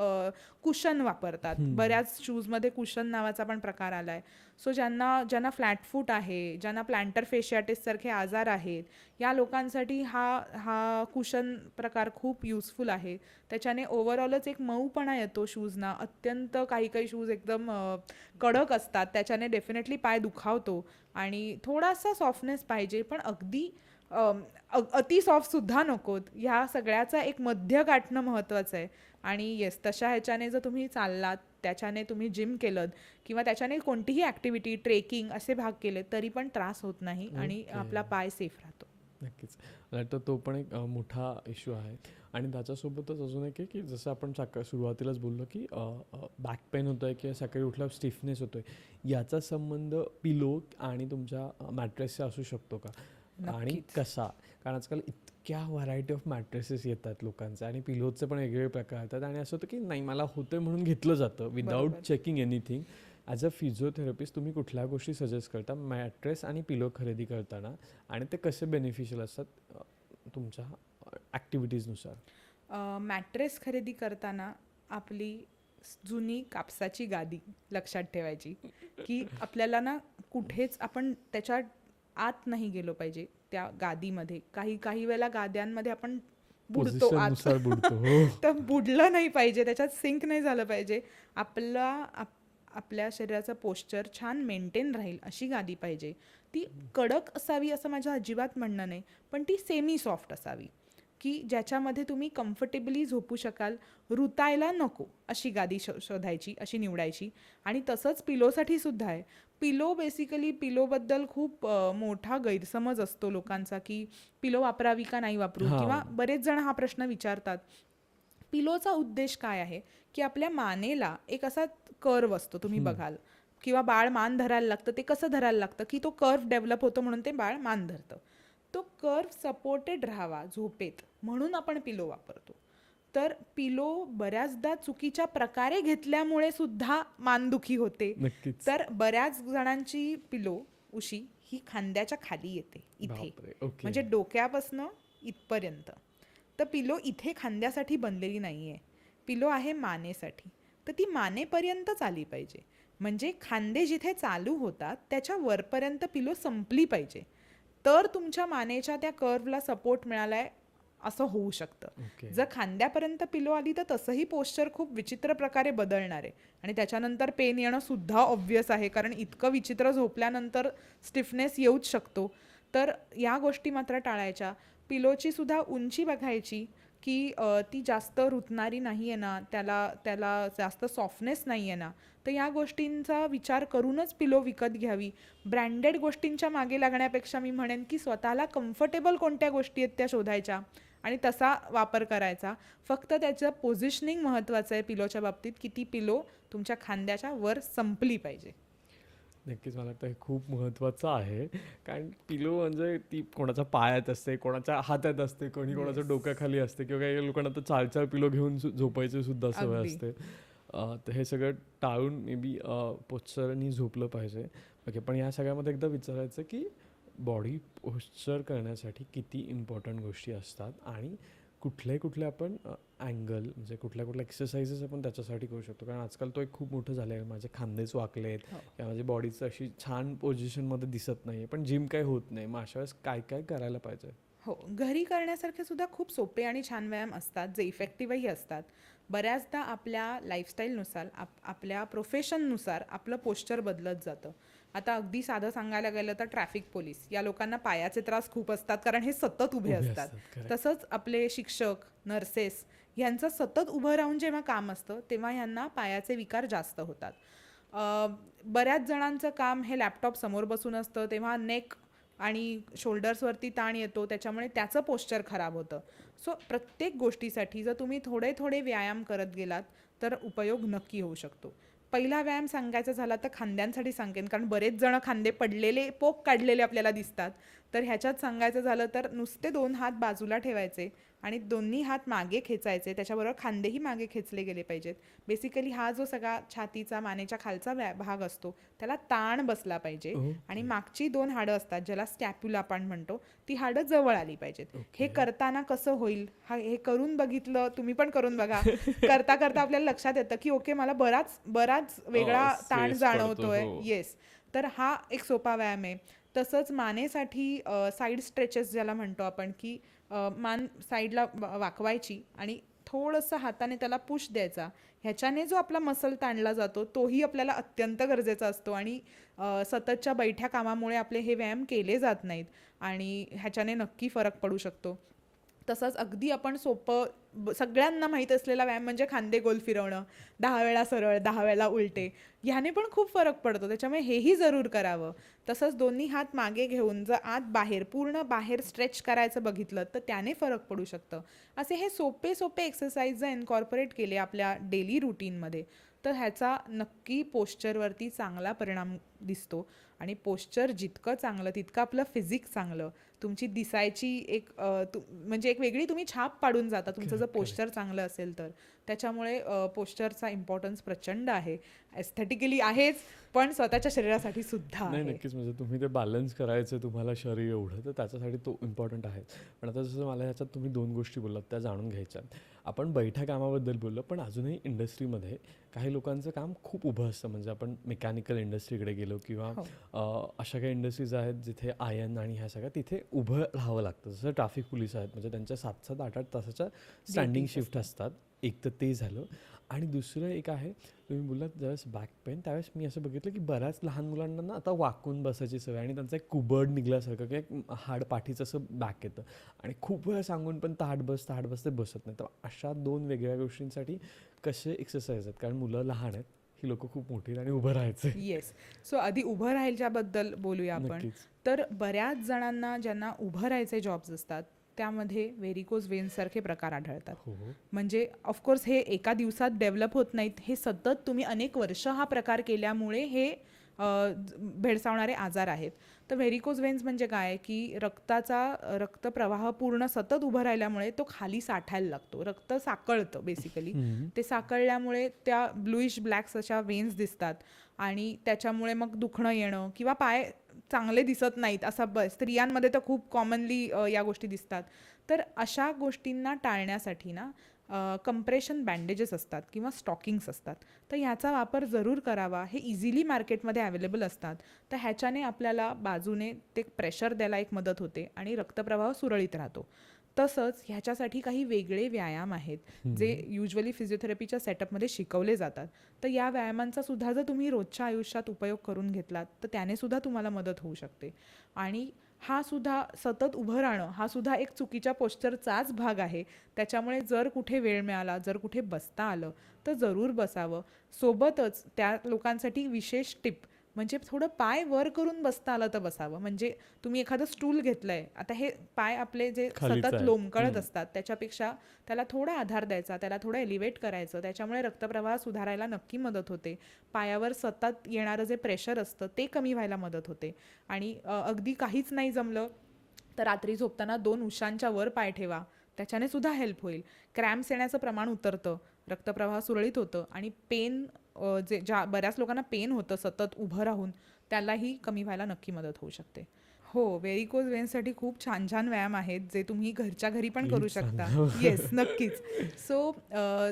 कुशन वापरतात. बऱ्याच शूजमध्ये कुशन नावाचा पण प्रकार आला आहे. सो ज्यांना फ्लॅट फूट आहे, ज्यांना प्लॅन्टर फेशियाटिससारखे आजार आहेत, या लोकांसाठी हा कुशन प्रकार खूप युजफुल आहे. त्याच्याने ओव्हरऑलच एक मऊपणा येतो शूजना. अत्यंत काही शूज एकदम कडक असतात, त्याच्याने डेफिनेटली पाय दुखावतो आणि थोडासा सॉफ्टनेस पाहिजे, पण अगदी अति सॉफ्टसुद्धा नकोत. ह्या सगळ्याचा एक मध्य गाठणं महत्त्वाचं आहे. आणि येस, तशा ह्याच्याने जर तुम्ही चाललात, त्याच्याने तुम्ही जिम केलं किंवा त्याच्याने कोणतीही ॲक्टिव्हिटी, ट्रेकिंग असे भाग केले तरी पण त्रास होत नाही आणि आपला पाय सेफ राहतो. नक्कीच. मला वाटतं तो पण एक मोठा इश्यू आहे. आणि त्याच्यासोबतच अजून एक आहे की जसं आपण सुरुवातीलाच बोललो की बॅक पेन होतो आहे किंवा सकाळी उठल्यावर स्टिफनेस होतो आहे, याचा संबंध पिलो आणि तुमच्या मॅट्रेसचा असू शकतो का? आणि नक्कीच. कसा? कारण आजकाल इतक्या व्हरायटी ऑफ मॅट्रेसेस येतात लोकांचे आणि पिलोचे पण वेगवेगळे प्रकार येतात आणि असं होतं की नाही मला होतं म्हणून घेतलं जातं विदाऊट बरोबर. Checking anything. As a physiotherapist तुम्ही कुठल्या गोष्टी सजेस्ट करता मॅट्रेस आणि पिलो खरेदी करताना, आणि ते कसे बेनिफिशियल असतात तुमच्या ॲक्टिव्हिटीजनुसार? मॅट्रेस खरेदी करताना आपली जुनी कापसाची गादी लक्षात ठेवायची, की आपल्याला ना कुठेच आपण त्याच्या आत नाही गेलो पाहिजे. त्या गादीमध्ये काही वेळेला गाद्यांमध्ये आपण बुडतो आत. पोझिशननुसार बुडतो. हो. तर बुडलं नाही पाहिजे, त्याच्यात सिंक नाही झालं पाहिजे. आपल्या शरीराचं पोश्चर छान मेंटेन राहील अशी गादी पाहिजे. ती कडक असावी असं माझं अजिबात म्हणणं नाही, पण ती सेमी सॉफ्ट असावी, की ज्याच्यामध्ये तुम्ही कम्फर्टेबली झोपू शकाल, रुतायला नको अशी गादी शोधायची, अशी निवडायची. आणि तसंच पिलोसाठी सुद्धा आहे. पिलोबद्दल खूप मोठा गैरसमज असतो लोकांचा, की पिलो वापरावी का नाही वापरू, हां. किंवा बरेच जण हा प्रश्न विचारतात. पिलोचा उद्देश काय आहे, की आपल्या मानेला एक असा कर्व असतो, तुम्ही बघाल, किंवा बाळ मान धरायला लागतं, ते कसं धरायला लागतं, की तो कर्व डेव्हलप होतो म्हणून ते बाळ मान धरतं. तो कर्व सपोर्टेड राहावा झोपेत म्हणून आपण पिलो वापरतो. तर पिलो बऱ्याचदा चुकीच्या प्रकारे घेतल्यामुळे सुद्धा मानदुखी होते. नक्कीच. तर बऱ्याच जणांची पिलो उशी ही खांद्याच्या खाली येते, इथे, बापरे. ओके. म्हणजे डोक्यापासनं इथपर्यंत. तर पिलो इथे खांद्यासाठी बनलेली नाही आहे, पिलो आहे मानेसाठी. तर ती मानेपर्यंतच आली पाहिजे, म्हणजे खांदे जिथे चालू होतात त्याच्या वरपर्यंत पिलो संपली पाहिजे. तर तुमच्या मानेच्या त्या कर्वला सपोर्ट मिळालाय असं होऊ शकतं. ओके. जर खांद्यापर्यंत पिलो आली तर तसंही पोश्चर खूप विचित्र प्रकारे बदलणार आहे आणि त्याच्यानंतर पेन येणं सुद्धा ऑब्व्हियस आहे, कारण इतकं विचित्र झोपल्यानंतर स्टिफनेस येऊच शकतो. तर या गोष्टी मात्र टाळायच्या. पिलोची सुद्धा उंची बघायची, की ती जास्त रुतणारी नाही आहे ना, त्याला जास्त सॉफ्टनेस नाही आहे ना. तर या गोष्टींचा विचार करूनच पिलो विकत घ्यावी. ब्रँडेड गोष्टींच्या मागे लागण्यापेक्षा मी म्हणेन की स्वतःला कम्फर्टेबल कोणत्या गोष्टी आहेत त्या शोधायच्या आणि तसा वापर करायचा. फक्त त्याचं पोझिशनिंग महत्त्वाचं आहे पिलोच्या बाबतीत, की ती पिलो तुमच्या खांद्याच्या वर संपली पाहिजे. नक्कीच. मला वाटतं हे खूप महत्त्वाचं आहे. कारण पिलो म्हणजे ती कोणाच्या पायात असते, कोणाच्या हातात असते, कोणाच्या Yes. डोक्याखाली असते, किंवा काही लोकांना तर 4-4 पिलो घेऊन झोपायची सुद्धा सवय अगदी. असते. तर हे सगळं टाळून मे बी पोश्चरनी झोपलं पाहिजे. ओके. पण या सगळ्यामध्ये एकदा विचारायचं की बॉडी पोश्चर करण्यासाठी किती इम्पॉर्टंट गोष्टी असतात आणि कुठले आपण अँगल म्हणजे कुठल्या एक्सरसाइजेस आपण त्याच्यासाठी करू शकतो. कारण आजकाल तो एक खूप मोठं झालं आहे, माझे खांदेच वाकलेत हो. किंवा माझी बॉडीचं अशी छान पोझिशनमध्ये दिसत नाही आहे, पण जिम काय होत नाही. मग अशा वेळेस काय करायला पाहिजे? हो, घरी करण्यासारखे सुद्धा खूप सोपे आणि छान व्यायाम असतात, जे इफेक्टिव्हही असतात. बऱ्याचदा आपल्या लाईफस्टाईलनुसार, आपल्या प्रोफेशननुसार आपलं पोश्चर बदलत जातं. आता अगदी साधं सांगायला गेलं तर ट्रॅफिक पोलीस या लोकांना पायाचे त्रास खूप असतात, कारण हे सतत उभे असतात. correct. तसंच आपले शिक्षक, नर्सेस यांचं सतत उभं राहून जेव्हा काम असतं तेव्हा यांना पायाचे विकार जास्त होतात. बऱ्याच जणांचं काम हे लॅपटॉप समोर बसून असतं, तेव्हा नेक आणि शोल्डर्सवरती ताण येतो, त्याच्यामुळे त्याचं पोश्चर खराब होतं. सो प्रत्येक गोष्टीसाठी जर तुम्ही थोडे व्यायाम करत गेलात तर उपयोग नक्की होऊ शकतो. पहिला व्यायाम सांगायचा झाला तर खांद्यांसाठी सांगेन, कारण बरेच जण खांदे पडलेले, पोक काढलेले आपल्याला दिसतात. तर ह्याच्यात सांगायचं झालं तर नुसते 2 हात बाजूला ठेवायचे आणि दोन्ही हात मागे खेचायचे, त्याच्याबरोबर खांदेही मागे खेचले गेले पाहिजेत. बेसिकली हा जो सगळा छातीचा मानेच्या खालचा भाग असतो त्याला ताण बसला पाहिजे आणि मागची 2 हाडं असतात ज्याला स्कॅप्युला आपण म्हणतो, ती हाडं जवळ आली पाहिजेत. हे करताना कसं होईल, हे करून बघितलं, तुम्ही पण करून बघा. करता करता आपल्याला लक्षात येतं की ओके, मला बराच वेगळा ताण जाणवतोय. येस, तर हा एक सोपा व्यायाम आहे. तसंच मानेसाठी साईड स्ट्रेचेस ज्याला म्हणतो आपण, की मान साईडला वाकवायची आणि थोडंसं हाताने त्याला पुश द्यायचा. ह्याच्याने जो आपला मसल ताणला जातो तोही आपल्याला अत्यंत गरजेचा असतो आणि सततच्या बैठ्या कामामुळे आपले हे व्यायाम केले जात नाहीत आणि ह्याच्याने नक्की फरक पडू शकतो. तसंच अगदी आपण सोपं सगळ्यांना माहीत असलेला व्यायाम म्हणजे खांदे गोल फिरवणं, 10 वेळा सरळ 10 वेळा उलटे. ह्याने पण खूप फरक पडतो, त्याच्यामुळे हेही जरूर करावं. तसंच दोन्ही हात मागे घेऊन जर आत बाहेर पूर्ण बाहेर स्ट्रेच करायचं बघितलं तर त्याने फरक पडू शकतं. असे हे सोपे एक्सरसाइज जर इन्कॉर्पोरेट केले आपल्या डेली रुटीनमध्ये तर ह्याचा नक्की पोश्चरवरती चांगला परिणाम दिसतो आणि पोश्चर जितकं चांगलं तितकं आपलं फिजिक चांगलं, तुमची दिसायची एक म्हणजे एक वेगळी तुम्ही छाप पाडून जाता तुमचं जर पोश्चर चांगलं असेल तर. त्याच्यामुळे पोश्चरचा इम्पॉर्टन्स प्रचंड आहे, एस्थेटिकली आहेच पण स्वतःच्या शरीरासाठी सुद्धा नाही, आहे. नक्कीच. म्हणजे तुम्ही ते बॅलन्स करायचं तुम्हाला शरीर एवढं, तर त्याच्यासाठी तो इम्पॉर्टंट आहे. पण आता जसं मला ह्याच्यात तुम्ही 2 गोष्टी बोललात त्या जाणून घ्यायच्या. आपण बैठ्या कामाबद्दल बोललो, पण अजूनही इंडस्ट्रीमध्ये काही लोकांचं काम खूप उभं असतं. म्हणजे आपण मेकॅनिकल इंडस्ट्रीकडे गेलो किंवा अशा काही इंडस्ट्रीज आहेत जिथे आयन आणि ह्या सगळ्या तिथे उभं राहावं लागतं. जसं ट्रॅफिक पोलीस आहेत, म्हणजे त्यांच्या 7-7, 8-8 तासाच्या स्टँडिंग शिफ्ट असतात. एक तर ते झालं आणि दुसरं एक आहे, तुम्ही बोललात ज्यावेळेस बॅक पेन, त्यावेळेस मी असं बघितलं की बऱ्याच लहान मुलांना ना आता वाकून बसायची सवय आणि त्यांचा एक कुबड निघल्यासारखं की एक हाड पाठीचं असं बॅक येतं आणि खूप वेळा सांगून पण ताट बस ते बसत नाही. तर अशा 2 वेगळ्या गोष्टींसाठी कसे एक्सरसाइज आहेत, कारण मुलं लहान आहेत, ही लोकं खूप मोठी आहेत आणि उभं राहायचं. येस, सो आधी उभं राहायच्याबद्दल बोलूया आपण. नक्कीच. तर बऱ्याच जणांना ज्यांना उभं राहायचे जॉब्स असतात त्यामध्ये व्हेरिकोज वेन्स सारखे प्रकार आढळतात. म्हणजे ऑफकोर्स हे एका दिवसात डेव्हलप होत नाहीत, हे सतत तुम्ही अनेक वर्ष हा प्रकार केल्यामुळे हे भेडसावणारे आजार आहेत. तर व्हेरिकोज वेन्स म्हणजे काय, की रक्तप्रवाह पूर्ण सतत उभं राहिल्यामुळे तो खाली साठायला लागतो, रक्त साकळतं बेसिकली. ते साकळल्यामुळे त्या ब्लूइश ब्लॅक्स अशा वेन्स दिसतात आणि त्याच्यामुळे मग दुखणं येणं किंवा पाय चांगले दिसत नाहीत, असं स्त्रियांमध्ये तर खूप कॉमनली या गोष्टी दिसतात. तर अशा गोष्टींना टाळण्यासाठी ना कंप्रेशन बँडेजेस असतात किंवा स्टॉकिंग्स असतात, तर ह्याचा वापर जरूर करावा. हे इझिली मार्केटमध्ये अवेलेबल असतात. तर ह्याच्याने आपल्याला बाजूने ते प्रेशर द्यायला एक मदत होते आणि रक्तप्रवाह सुरळीत राहतो. तसंच ह्याच्यासाठी काही वेगळे व्यायाम आहेत जे युजली फिजिओथेरपीच्या सेटअपमध्ये शिकवले जातात. तर या व्यायामांचा सुद्धा जर तुम्ही रोजच्या आयुष्यात उपयोग करून घेतलात तर त्याने सुद्धा तुम्हाला मदत होऊ शकते. आणि हा सुद्धा सतत उभं राहणं हा सुद्धा एक चुकीच्या पोश्चरचाच भाग आहे. त्याच्यामुळे जर कुठे वेळ मिळाला, जर कुठे बसता आलं तर जरूर बसावं. सोबतच त्या लोकांसाठी विशेष टिप म्हणजे थोडं पाय वर करून बसता आलं तर बसावं. म्हणजे तुम्ही एखादं स्टूल घेतलंय, आता हे पाय आपले जे सतत लोंबकळत असतात त्याच्यापेक्षा त्याला थोडा आधार द्यायचा, त्याला थोडं एलिव्हेट करायचं, त्याच्यामुळे रक्तप्रवाह सुधारायला नक्की मदत होते. पायावर सतत येणारं जे प्रेशर असतं ते कमी व्हायला मदत होते. आणि अगदी काहीच नाही जमलं तर रात्री झोपताना 2 उशांच्या वर पाय ठेवा, त्याच्याने सुद्धा हेल्प होईल. क्रॅम्प्स येण्याचं प्रमाण उतरतं, रक्तप्रवाह सुरळीत होतं आणि पेन बऱ्याच लोकांना पेन होतं सतत उभं राहून, त्यालाही कमी व्हायला नक्की मदत होऊ शकते. हो, व्हेरिकोज वेन्ससाठी खूप छान व्यायाम आहेत जे तुम्ही घरच्या घरी पण करू शकता. येस, नक्कीच. सो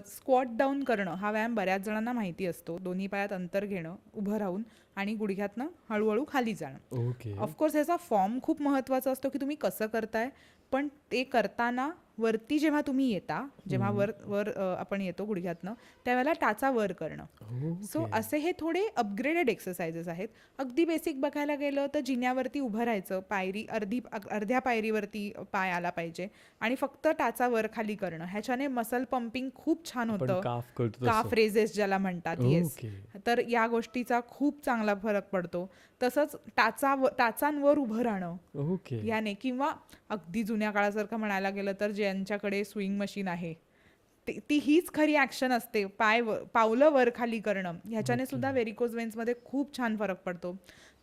स्क्वॉट डाऊन करणं हा व्यायाम बऱ्याच जणांना माहिती असतो. दोन्ही पायात अंतर घेणं उभं राहून आणि गुडघ्यातनं हळूहळू खाली जाणं. ऑफकोर्स ह्याचा फॉर्म खूप महत्त्वाचा असतो की तुम्ही कसं करताय, पण ते करताना वरती जेव्हा तुम्ही येता, जेव्हा वर आपण येतो गुडघ्यातनं, त्यावेळेला टाचा वर करणं. सो असे हे थोडे अपग्रेडेड एक्सरसाइजेस आहेत. अगदी बेसिक बघायला गेलं तर जिन्यावरती उभं राहायचं, अर्ध्या पायरीवरती पाय आला पाहिजे आणि फक्त टाचा वर खाली करणं. ह्याच्याने मसल पंपिंग खूप छान होतं, काफ रेजेस ज्याला म्हणतात. येस, तर या गोष्टीचा खूप चांगला फरक पडतो. तसंच टाचांवर उभं राहणं याने, किंवा अगदी जुन्या काळासारखं म्हणायला गेलं तर ज्यांच्याकडे स्विंग मशीन आहे ती हीच खरी ॲक्शन असते, पावलं वर खाली करणं. ह्याच्याने सुद्धा व्हेरिकोज वेन्समध्ये खूप छान फरक पडतो.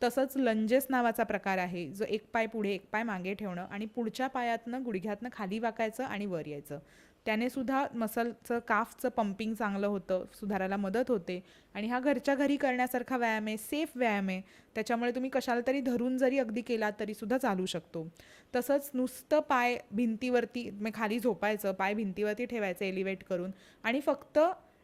तसंच लंजेस नावाचा प्रकार आहे, जो एक पाय पुढे एक पाय मागे ठेवणं आणि पुढच्या पायातनं गुडघ्यातनं खाली वाकायचं आणि वर यायचं. त्याने सुद्धा मसलचं काफचं पंपिंग चांगलं होतं, सुधारायला मदत होते. आणि हा घरच्या घरी करण्यासारखा व्यायाम आहे, सेफ व्यायाम आहे. त्याच्यामुळे तुम्ही कशाला तरी धरून जरी अगदी केला तरी सुद्धा चालू शकतो. तसंच नुसतं पाय भिंतीवरती खाली झोपायचं, पाय भिंतीवरती ठेवायचं एलिव्हेट करून आणि फक्त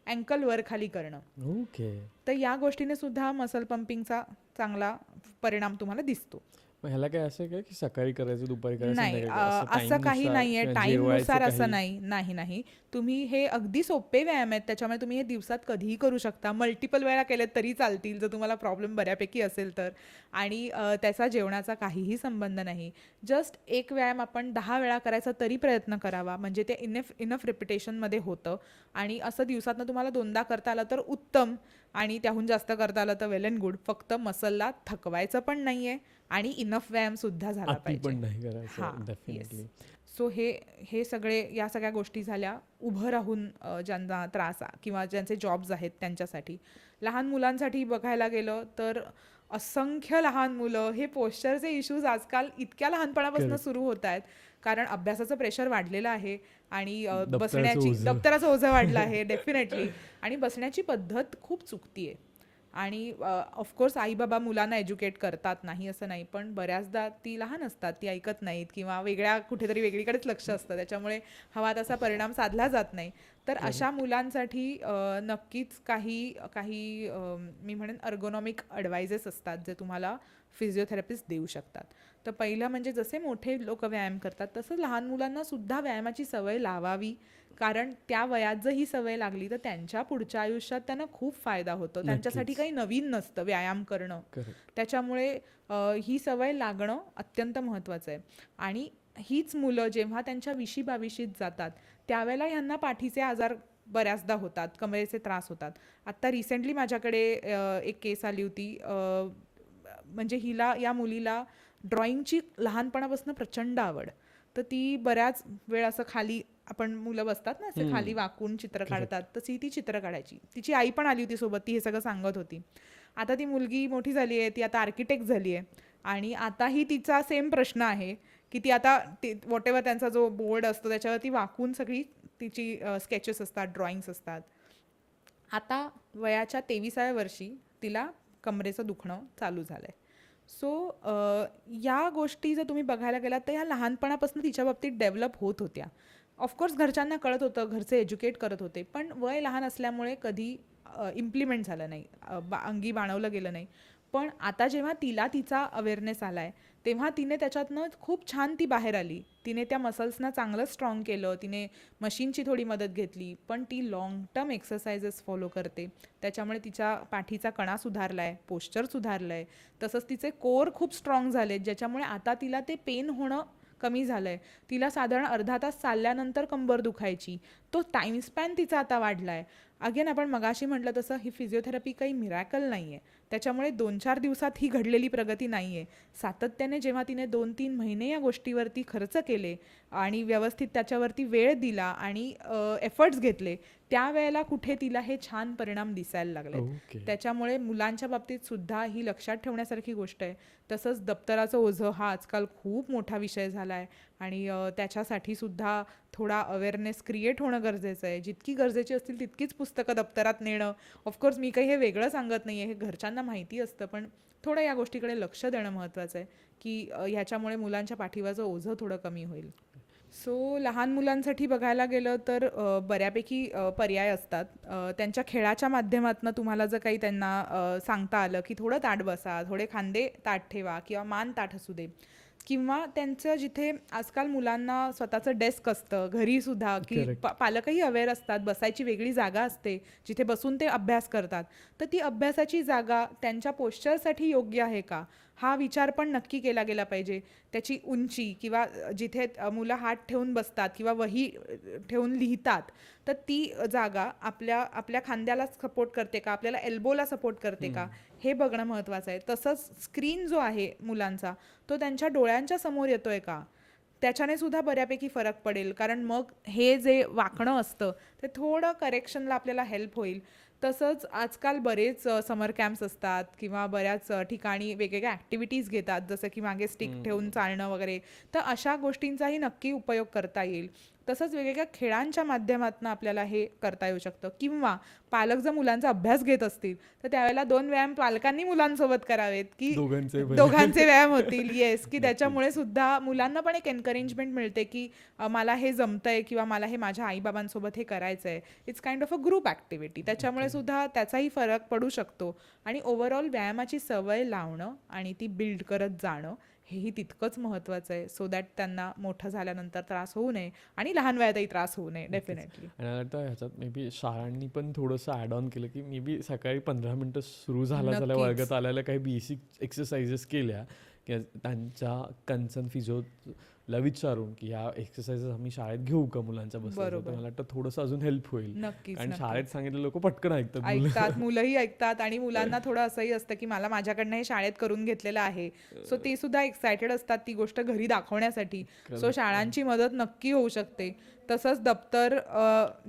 अँकल वर खाली करणं. ओके. तर या गोष्टीने सुद्धा मसल पंपिंगचा चांगला परिणाम तुम्हाला दिसतो. मग ह्याला काय असं आहे का की सकाळी करायचं, दुपारी करायचं, नाही, संध्याकाळी करायचं, असं काही टाईमनुसार नाहीये, किंवा टाईमनुसार जेवायचं असं काही? नाही. नाही, नाही. तुम्ही हे अगदी सोपे व्यायाम आहेत, त्याच्यामुळे तुम्ही हे दिवसात कधीही करू शकता. मल्टिपल वेळा केलेत तरी चालतील, जर तुम्हाला प्रॉब्लेम बऱ्यापैकी असेल तर. आणि त्याचा जेवणाचा काहीही संबंध नाही. जस्ट एक व्यायाम आपण 10 वेळा करायचा तरी प्रयत्न करावा, म्हणजे ते इनफ रिपिटेशनमध्ये होतं. आणि असं दिवसातनं तुम्हाला 2दा करता आलं तर उत्तम, आणि त्याहून जास्त करता आलं तर वेल अँड गुड. फक्त मसलला थकवायचं पण नाहीये आणि इनफ व्यायाम सुद्धा झाला अति पाहिजे. पण नाही करायचं. हां, डेफिनेटली. सो हे या सगळ्या गोष्टी झाल्या उभं राहून ज्यांना त्रास किंवा ज्यांचे जॉब्स आहेत त्यांच्यासाठी. लहान मुलांसाठी बघायला गेलं तर असंख्य लहान मुलं हे पोश्चरचे इश्यूज आजकाल इतक्या लहानपणापासून Correct. सुरू होत आहेत, कारण अभ्यासाचं प्रेशर वाढलेलं आहे आणि दप्तराचं ओझं. दप्तराचं ओझं वाढलं आहे डेफिनेटली. आणि बसण्याची पद्धत खूप चुकतीये. आणि ऑफकोर्स आई बाबा मुलांना एज्युकेट करतात, नाही असं नाही, पण बऱ्याचदा ती लहान असतात, ती ऐकत नाहीत किंवा कुठेतरी वेगळीकडेच लक्ष असतं, त्याच्यामुळे हवा तसा परिणाम साधला जात नाही. तर अशा मुलांसाठी नक्कीच काही काही मी म्हणेन अर्गोनॉमिक ॲडवायजेस असतात जे तुम्हाला फिजिओथेरपिस्ट देऊ शकतात. तर पहिलं म्हणजे जसे मोठे लोक व्यायाम करतात तसं लहान मुलांना सुद्धा व्यायामाची सवय लावावी, कारण त्या वयात जर ही सवय लागली तर त्यांच्या पुढच्या आयुष्यात त्यांना खूप फायदा होतो. त्यांच्यासाठी नक्कीच. काही नवीन नसतं व्यायाम करणं. Correct. त्याच्यामुळे ही सवय लागणं अत्यंत महत्त्वाचं आहे. आणि हीच मुलं जेव्हा त्यांच्या 20-22शीत जातात त्यावेळेला ह्यांना पाठीचे आजार बऱ्याचदा होतात, कमरेचे त्रास होतात. आत्ता रिसेंटली माझ्याकडे एक केस आली होती. म्हणजे या मुलीला ड्रॉइंगची लहानपणापासून प्रचंड आवड. तर ती बऱ्याच वेळ असं खाली आपण मुलं बसतात ना असे खाली वाकून चित्र काढतात, तशी ती चित्र काढायची. तिची आई पण आली होती सोबत, ती हे सगळं सांगत होती. आता ती मुलगी मोठी झाली आहे, ती आता आर्किटेक्ट झाली आहे आणि आताही तिचा सेम प्रश्न आहे की ती आता व्हॉट एव्हर त्यांचा जो बोर्ड असतो त्याच्यावरती वाकून सगळी तिची स्केचेस असतात, ड्रॉइंग्स असतात. आता वयाच्या 23व्या वर्षी तिला कमरेचं दुखणं चालू झालं आहे. सो या गोष्टी जर तुम्ही बघायला गेलात तर ह्या लहानपणापासून तिच्या बाबतीत डेव्हलप होत होत्या. ऑफकोर्स घरच्यांना कळत होतं, घरचे एज्युकेट करत होते, पण वय लहान असल्यामुळे कधी इम्प्लिमेंट झालं नाही, अंगी बाणवलं गेलं नाही. पण आता जेव्हा तिला तिचा अवेअरनेस आला आहे तेव्हा तिने त्याच्यातनं खूप छान ती बाहेर आली. तिने त्या मसल्सना चांगलं स्ट्रॉंग केलं, तिने मशीनची थोडी मदत घेतली, पण ती लाँग टर्म एक्सरसाइजेस फॉलो करते. त्याच्यामुळे तिच्या पाठीचा कणा सुधारला आहे, पोश्चर सुधारलं आहे, तसंच तिचे कोर खूप स्ट्रॉंग झाले, ज्याच्यामुळे आता तिला ते पेन होणं कमी झालं आहे. तिला साधारण अर्धा तास चालल्यानंतर कंबर दुखायची, तो टाईम स्पॅन तिचा आता वाढला आहे. अगेन आपण मगाशी म्हटलं तसं ही फिजिओथेरपी काही मिरॅकल नाही आहे, त्याच्यामुळे 2-4 दिवसात ही घडलेली प्रगती नाही आहे. सातत्याने जेव्हा तिने 2-3 महिने या गोष्टीवरती खर्च केले आणि व्यवस्थित त्याच्यावरती वेळ दिला आणि एफर्ट्स घेतले, त्यावेळेला कुठे तिला हे छान परिणाम दिसायला लागले. ओके. त्याच्यामुळे मुलांच्या बाबतीत सुद्धा ही लक्षात ठेवण्यासारखी गोष्ट आहे. तसंच दप्तराचं ओझं हा आजकाल खूप मोठा विषय झाला आहे आणि त्याच्यासाठी सुद्धा थोडा अवेअरनेस क्रिएट होणं गरजेचं आहे. जितकी गरजेची असतील तितकीच पुस्तकं दप्तरात नेणं. ऑफकोर्स मी काही हे वेगळं सांगत नाही आहे, हे घरच्यांना माहिती असतं, पण थोडं या गोष्टीकडे लक्ष देणं महत्त्वाचं आहे की ह्याच्यामुळे मुलांच्या पाठीवरचं ओझं थोडं कमी होईल. सो लहान मुलांसाठी बघायला गेलं तर बऱ्यापैकी पर्याय असतात. त्यांच्या खेळाच्या माध्यमातून तुम्हाला जर काही त्यांना सांगता आलं की थोडं ताठ बसा, थोडे खांदे ताठ ठेवा किंवा मान ताठ असू दे, किंवा त्यांचं जिथे आजकाल मुलांना स्वतःचं डेस्क असतं घरीसुद्धा, की Correct. पालकही अवेअर असतात, बसायची वेगळी जागा असते जिथे बसून ते अभ्यास करतात, तर ती अभ्यासाची जागा त्यांच्या पोश्चरसाठी योग्य आहे का हा विचार पण नक्की केला गेला पाहिजे. त्याची उंची किंवा जिथे मुलं हात ठेवून बसतात किंवा वही ठेवून लिहितात, तर ती जागा आपल्या खांद्याला सपोर्ट करते का, आपल्याला एल्बोला सपोर्ट करते का, हे बघणं महत्त्वाचं आहे. तसंच स्क्रीन जो आहे मुलांचा तो त्यांच्या डोळ्यांच्या समोर येतोय का, त्याच्याने सुद्धा बऱ्यापैकी फरक पडेल, कारण मग हे जे वाकणं असतं ते थोडं करेक्शनला आपल्याला हेल्प होईल. तसंच आजकाल बरेच समर कॅम्प्स असतात किंवा बऱ्याच ठिकाणी वेगवेगळ्या ॲक्टिव्हिटीज घेतात, जसं की मागे स्टिक ठेवून चालणं वगैरे. तर अशा गोष्टींचाही नक्की उपयोग करता येईल. तसंच वेगवेगळ्या खेळांच्या माध्यमातून आपल्याला हे करता येऊ शकतं, किंवा पालक जर मुलांचा अभ्यास घेत असतील तर त्यावेळेला 2 व्यायाम पालकांनी मुलांसोबत करावेत, की दोघांचे दोघांचे व्यायाम होतील. येस, की नक्कीच. त्याच्यामुळे सुद्धा मुलांना पण एक एन्करेजमेंट मिळते, की मला हे जमतंय किंवा मला हे माझ्या आईबाबांसोबत हे करायचंय. It's kind of a group activity. त्याच्यामुळे सुद्धा त्याचाही फरक पडू शकतो. आणि ओव्हरऑल व्यायामाची सवय लावणं आणि ती बिल्ड करत जाणं हेही तितकंच महत्त्वाचं आहे, सो दॅट त्यांना मोठं झाल्यानंतर त्रास होऊ नये आणि लहान वयातही त्रास होऊ नये. नक्कीच. डेफिनेटली. आणि मला वाटतं ह्याच्यात मे बी शाळांनी पण थोडंसं ॲड ऑन केलं, की मे बी सकाळी 15 मिनटं सुरू झाल्या नक्कीच. वर्गात आल्याला काही बेसिक एक्सरसाइजेस केल्या, की त्यांच्या कन्सर्न फिजिओला विचारून की ह्या एक्सरसाइजेस आम्ही शाळेत घेऊ का मुलांच्या बसवायचं, तर बरोबर. मला वाटतं थोडंसं अजून हेल्प होईल. नक्कीच, कारण शाळेत नक्कीच. सांगितलं लोक पटकन ऐकतात ऐकतात, मुलंही ऐकतात आणि मुलांना थोडं असंही असतं, की मला माझ्याकडनं हे शाळेत करून घेतलेलं आहे. सो ते सुद्धा एक्सायटेड असतात ती गोष्ट घरी दाखवण्यासाठी. सो शाळांची मदत नक्की होऊ शकते. तसंच दप्तर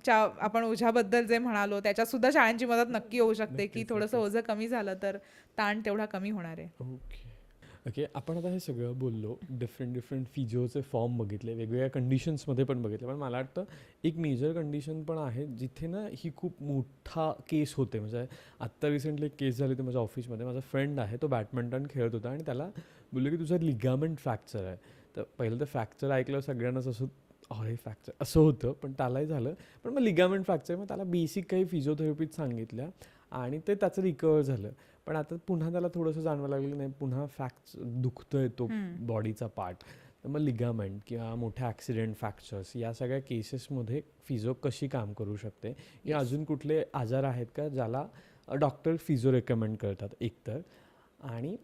आपण ओझ्याबद्दल जे म्हणालो त्याच्यात सुद्धा शाळांची मदत नक्की होऊ शकते, की नक्कीच, थोडंसं नक्कीच. ओझं कमी झालं तर ताण तेवढा कमी होणार आहे. ओके. ओके, आपण आता हे सगळं बोललो, डिफरंट फिजिओचे फॉर्म बघितले, वेगवेगळ्या कंडिशन्समध्ये पण बघितले, पण मला वाटतं एक मेजर कंडिशन पण आहे जिथे ना ही खूप मोठा केस होते. म्हणजे आत्ता रिसेंटली एक केस झाली होती माझ्या ऑफिसमध्ये. माझा फ्रेंड आहे, तो बॅडमिंटन खेळत होता आणि त्याला बोललो की तुझं लिगामेंट फ्रॅक्चर आहे. तर पहिलं तर फ्रॅक्चर ऐकलं सगळ्यांनाच असं अरे फ्रॅक्चर असं होतं, पण त्यालाही झालं. पण मग लिगामेंट फ्रॅक्चर, मग त्याला बेसिक काही फिजिओथेरपीज सांगितल्या आणि ते त्याचं रिकवर झालं. पण आता पुन्हा त्याला थोडंसं जाणवायला लागलं, नाही पुन्हा दुखतोय तो बॉडीचा पार्ट. तर मग लिगामेंट किंवा मोठे ॲक्सिडेंट फ्रॅक्चर्स या सगळ्या केसेसमध्ये फिजिओ कशी काम करू शकते, या अजून कुठले आजार आहेत का ज्याला डॉक्टर फिजिओ रेकमेंड करतात एकतर, आणि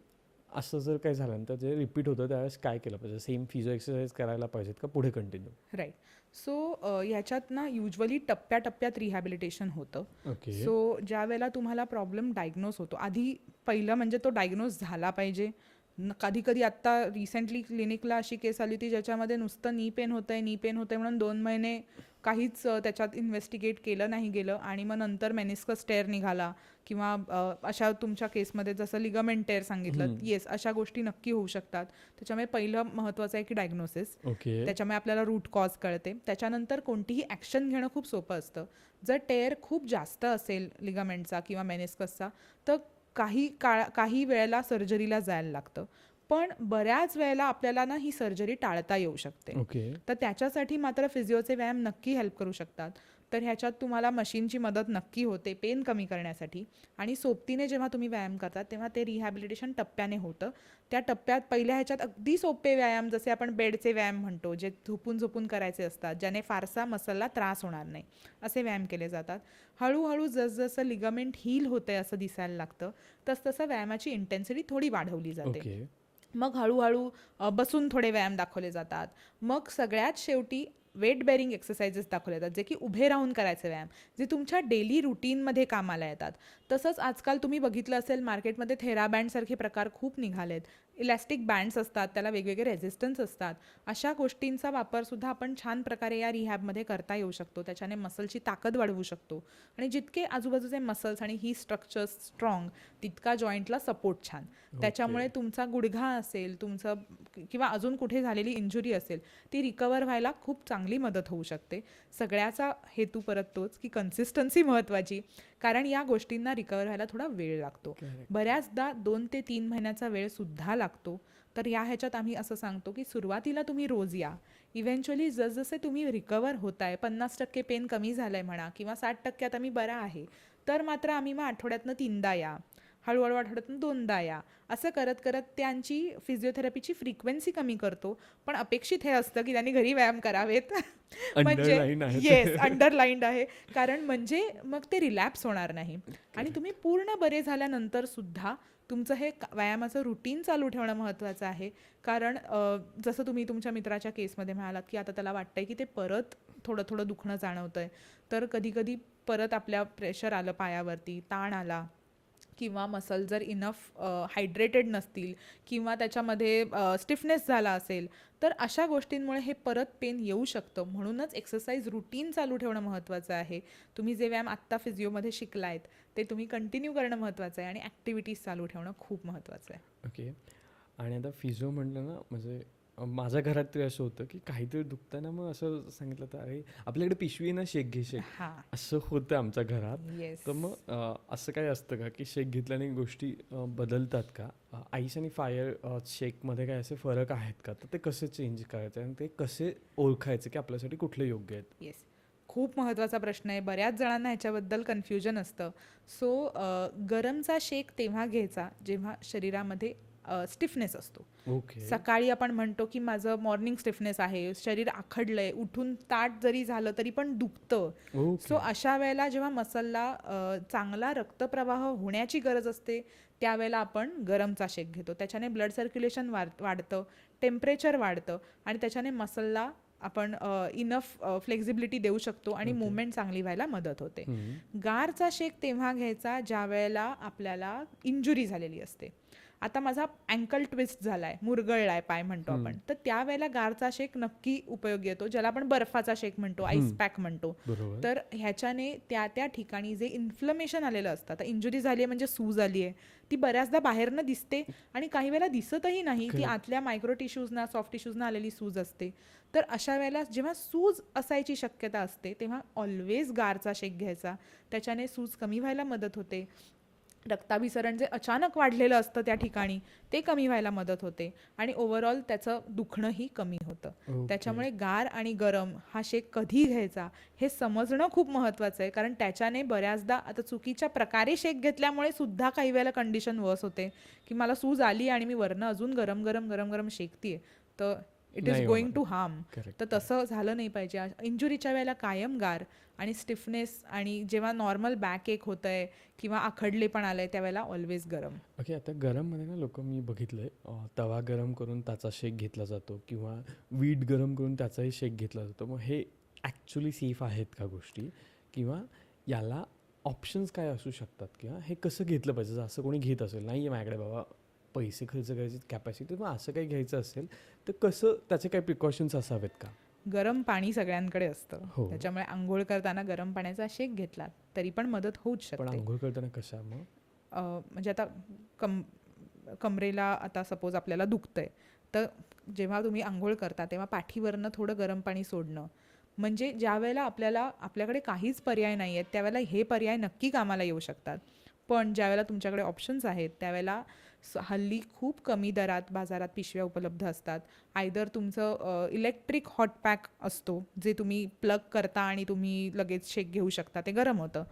असं जर काही झाल्यानंतर जे रिपीट होतं त्यावेळेस काय केलं पाहिजे, सेम फिजिओ एक्सरसाइज करायला पाहिजेत का पुढे कंटिन्यू? राईट. सो ह्याच्यात ना युजली टप्प्याटप्प्यात रिहॅबिलिटेशन होतं. ओके. सो ज्या वेळेला तुम्हाला प्रॉब्लेम डायग्नोज होतो, आधी पहिलं म्हणजे तो डायग्नोज झाला पाहिजे. कधी कधी आत्ता रिसेंटली क्लिनिकला अशी केस आली होती ज्याच्यामध्ये नुसतं नी पेन होतंय म्हणून 2 महिने काहीच त्याच्यात इन्व्हेस्टिगेट केलं नाही गेलं, आणि मग नंतर मेनिस्कस टेअर निघाला किंवा अशा तुमच्या केसमध्ये जसं लिगामेंट टेअर सांगितलं, येस, अशा गोष्टी नक्की होऊ शकतात. त्याच्यामुळे पहिलं महत्त्वाचं आहे की डायग्नोसिस. ओके. त्याच्यामुळे आपल्याला रूट कॉज कळते. त्याच्यानंतर कोणतीही ॲक्शन घेणं खूप सोपं असतं. जर टेअर खूप जास्त असेल लिगामेंटचा किंवा मेनिस्कसचा, तर काही वेळेला सर्जरीला जायला लागतं. पण बऱ्याच वेळेला आपल्याला ना ही सर्जरी टाळता येऊ शकते. ओके. तर त्याच्यासाठी मात्र फिजिओचे व्यायाम नक्की हेल्प करू शकतात. तर ह्याच्यात तुम्हाला मशीनची मदत नक्की होते पेन कमी करण्यासाठी, आणि सोबतीने जेव्हा तुम्ही व्यायाम करता तेव्हा ते रिहॅबिलिटेशन टप्प्याने होतं. त्या टप्प्यात पहिल्या ह्याच्यात अगदी सोपे व्यायाम, जसे आपण बेडचे व्यायाम म्हणतो, जे झोपून झोपून करायचे असतात, ज्याने फारसा मसलला त्रास होणार नाही, असे व्यायाम केले जातात. हळूहळू जसजसं लिगामेंट हील होते असं दिसायला लागतं, तसतसं व्यायामाची इंटेन्सिटी थोडी वाढवली जाते. ओके. मग हळूहळू बसून थोडे व्यायाम दाखवले जातात. मग सगळ्यात शेवटी वेट बेअरिंग एक्सरसाइजेस दाखवले जातात, जे की उभे राहून करायचे व्यायाम, जे तुमच्या डेली रुटीनमध्ये कामाला येतात. तसंच आजकाल तुम्ही बघितलं असेल मार्केटमध्ये थेराबँडसारखे प्रकार खूप निघालेत. इलॅस्टिक बँड्स असतात, त्याला वेगवेगळे रेझिस्टन्स असतात. अशा गोष्टींचा वापरसुद्धा आपण छान प्रकारे या रिहॅबमध्ये करता येऊ शकतो. त्याच्याने मसलची ताकद वाढवू शकतो, आणि जितके आजूबाजूचे मसल्स आणि ही स्ट्रक्चर्स स्ट्रॉंग, तितका जॉईंटला सपोर्ट छान. त्याच्यामुळे तुमचा गुडघा असेल, तुमचं किंवा अजून कुठे झालेली इंजुरी असेल, ती रिकवर व्हायला खूप चांगली मदत होऊ शकते. सगळ्याचा हेतू परत तोच की कन्सिस्टन्सी महत्त्वाची, कारण या गोष्टींना रिकवर व्हायला थोडा वेळ लागतो. बऱ्याचदा 2 ते 3 महिन्याचा वेळ सुद्धा लागतो. तर या ह्याच्यात आम्ही असं सांगतो की सुरुवातीला तुम्ही रोज या. इव्हेंच्युअली जसजसे तुम्ही रिकवर होताय, 50% पेन कमी झालंय म्हणा किंवा 60% आता मी बरा आहे, तर मात्र आम्ही मग आठवड्यातनं 3दा या, हळूहळू आठवड्यातून 2दा या, असं करत करत त्यांची फिजिओथेरपीची फ्रिक्वेन्सी कमी करतो. पण अपेक्षित हे असतं की त्यांनी घरी व्यायाम करावेत. म्हणजे अंडरलाईन आहे ते. येस, अंडरलाईन्ड आहे, कारण म्हणजे मग ते रिलॅप्स होणार नाही. आणि तुम्ही पूर्ण बरे झाल्यानंतर सुद्धा तुमचं हे व्यायामाचं रुटीन चालू ठेवणं महत्त्वाचं आहे. कारण जसं तुम्ही तुमच्या मित्राच्या केसमध्ये म्हणालात की आता त्याला वाटतंय की ते परत थोडं थोडं दुखणं जाणवतंय, तर कधी कधी परत आपल्या प्रेशर आलं पायावरती, ताण आला, किंवा मसल जर इनफ हायड्रेटेड नसतील किंवा त्याच्यामध्ये स्टिफनेस झाला असेल, तर अशा गोष्टींमुळे हे परत पेन येऊ शकतं. म्हणूनच एक्सरसाइज रुटीन चालू ठेवणं महत्त्वाचं आहे. तुम्ही जे व्यायाम आत्ता फिजिओमध्ये शिकलायत ते तुम्ही कंटिन्यू करणं महत्त्वाचं आहे आणि ॲक्टिव्हिटीज चालू ठेवणं खूप महत्त्वाचं आहे. ओके. आणि आता फिजिओ म्हटलं ना, म्हणजे माझ्या घरात तरी असं होतं की काहीतरी दुखतं ना, मग असं सांगितलं तर अरे आपल्याकडे पिशवी ना, शेक घे शेक, हां. असं होतं आमच्या घरात. येस. तर मग असं काही असतं का की शेक घेतल्याने गोष्टी बदलतात का? आईस आणि फायर शेकमध्ये काय असे फरक आहेत का? तर ते कसे चेंज करायचे आणि ते कसे ओळखायचे की आपल्यासाठी कुठले योग्य आहेत? येस. खूप महत्त्वाचा प्रश्न आहे. बऱ्याच जणांना ह्याच्याबद्दल कन्फ्युजन असतं. सो गरमचा शेक तेव्हा घ्यायचा जेव्हा शरीरामध्ये स्टिफनेस असतो. ओके. सकाळी आपण म्हणतो की माझं मॉर्निंग स्टिफनेस आहे, शरीर आखडलंय, उठून ताट जरी झालं तरी पण दुखतं. ओके. सो अशा वेळेला जेव्हा मसलला चांगला रक्तप्रवाह होण्याची गरज असते त्यावेळेला आपण गरमचा शेक घेतो. त्याच्याने ब्लड सर्क्युलेशन वाढतं, टेम्परेचर वाढतं आणि त्याच्याने मसलला आपण इनफ फ्लेक्झिबिलिटी देऊ शकतो आणि Okay. मुवमेंट चांगली व्हायला मदत होते. हम्म. गारचा शेक तेव्हा घ्यायचा ज्या वेळेला आपल्याला इंजुरी झालेली असते. आता माझा अँकल ट्विस्ट झालाय, मुरगळलाय पाय म्हणतो आपण, तर त्यावेळेला गारचा शेक नक्की उपयोगी येतो, ज्याला आपण बर्फाचा शेक म्हणतो, आईस पॅक म्हणतो. बरोबर. तर ह्याच्याने त्या त्या ठिकाणी जे इन्फ्लमेशन आलेलं असतं, आता इंजुरी झाली आहे म्हणजे सूज आली आहे, ती बऱ्याचदा बाहेरनं दिसते आणि काही वेळेला दिसतही नाही. ती Correct. आतल्या मायक्रो टिश्यूजना, सॉफ्ट टिश्यूजना आलेली सूज असते. तर अशा वेळेला जेव्हा सूज असायची शक्यता असते तेव्हा ऑलवेज गारचा शेक घ्यायचा. त्याच्याने सूज कमी व्हायला मदत होते. रक्ताभिसरण जे अचानक वाढलेलं असतं त्या ठिकाणी ते कमी व्हायला मदत होते आणि ओव्हरऑल त्याचं दुखणंही कमी होतं. Okay. त्याच्यामुळे गार आणि गरम हा शेक कधी घ्यायचा हे समजणं खूप महत्त्वाचं आहे, कारण त्याच्याने बऱ्याचदा आता चुकीच्या प्रकारे शेक घेतल्यामुळे सुद्धा काही वेळेला कंडिशन वर्स होते की मला सूज आली आणि मी वरनं अजून गरम गरम गरम गरम शेकतीये, तर इट इज नाही गोइंग होणार. To harm. Correct. तर तसं झालं नाही पाहिजे. इंजुरीच्या वेळेला कायम गार आणि स्टिफनेस आणि जेव्हा नॉर्मल बॅक एक होतं आहे किंवा आखडले पण आलं आहे त्यावेळेला ऑलवेज गरम. ओके. आता गरममध्ये ना लोक मी बघितलंय, तवा गरम करून त्याचा शेक घेतला जातो किंवा वीट गरम करून त्याचाही शेक घेतला जातो. मग हे ॲक्च्युली सेफ आहेत का गोष्टी, किंवा याला ऑप्शन्स काय असू शकतात, किंवा हे कसं घेतलं पाहिजे? जर असं कोणी घेत असेल, नाही आहे माझ्याकडे बाबा पैसे खर्च करायची कॅपॅसिटी, मग असं काही घ्यायचं असेल तर कसं, त्याचे काही प्रिकॉशन्स असावेत का? गरम पाणी सगळ्यांकडे असतं, हो. त्याच्यामुळे आंघोळ करताना गरम पाण्याचा शेक घेतला तरी पण मदत होऊच पण शकते. आंघोळ करताना कशा मग? म्हणजे आता कमरेला आता सपोज आपल्याला दुखतंय, तर जेव्हा तुम्ही आंघोळ करता तेव्हा पाठीवरनं थोडं गरम पाणी सोडणं, म्हणजे ज्या वेळेला आपल्याकडे काहीच पर्याय नाही आहेत त्यावेळेला हे पर्याय नक्की कामाला येऊ शकतात. पण ज्यावेळेला तुमच्याकडे ऑप्शन्स आहेत त्यावेळेला हल्ली खूप कमी दरात बाजारात पिशव्या उपलब्ध असतात. आयदर तुमचं इलेक्ट्रिक हॉट पॅक असतो जे तुम्ही प्लग करता आणि तुम्ही लगेच शेक घेऊ शकता, ते गरम होतं.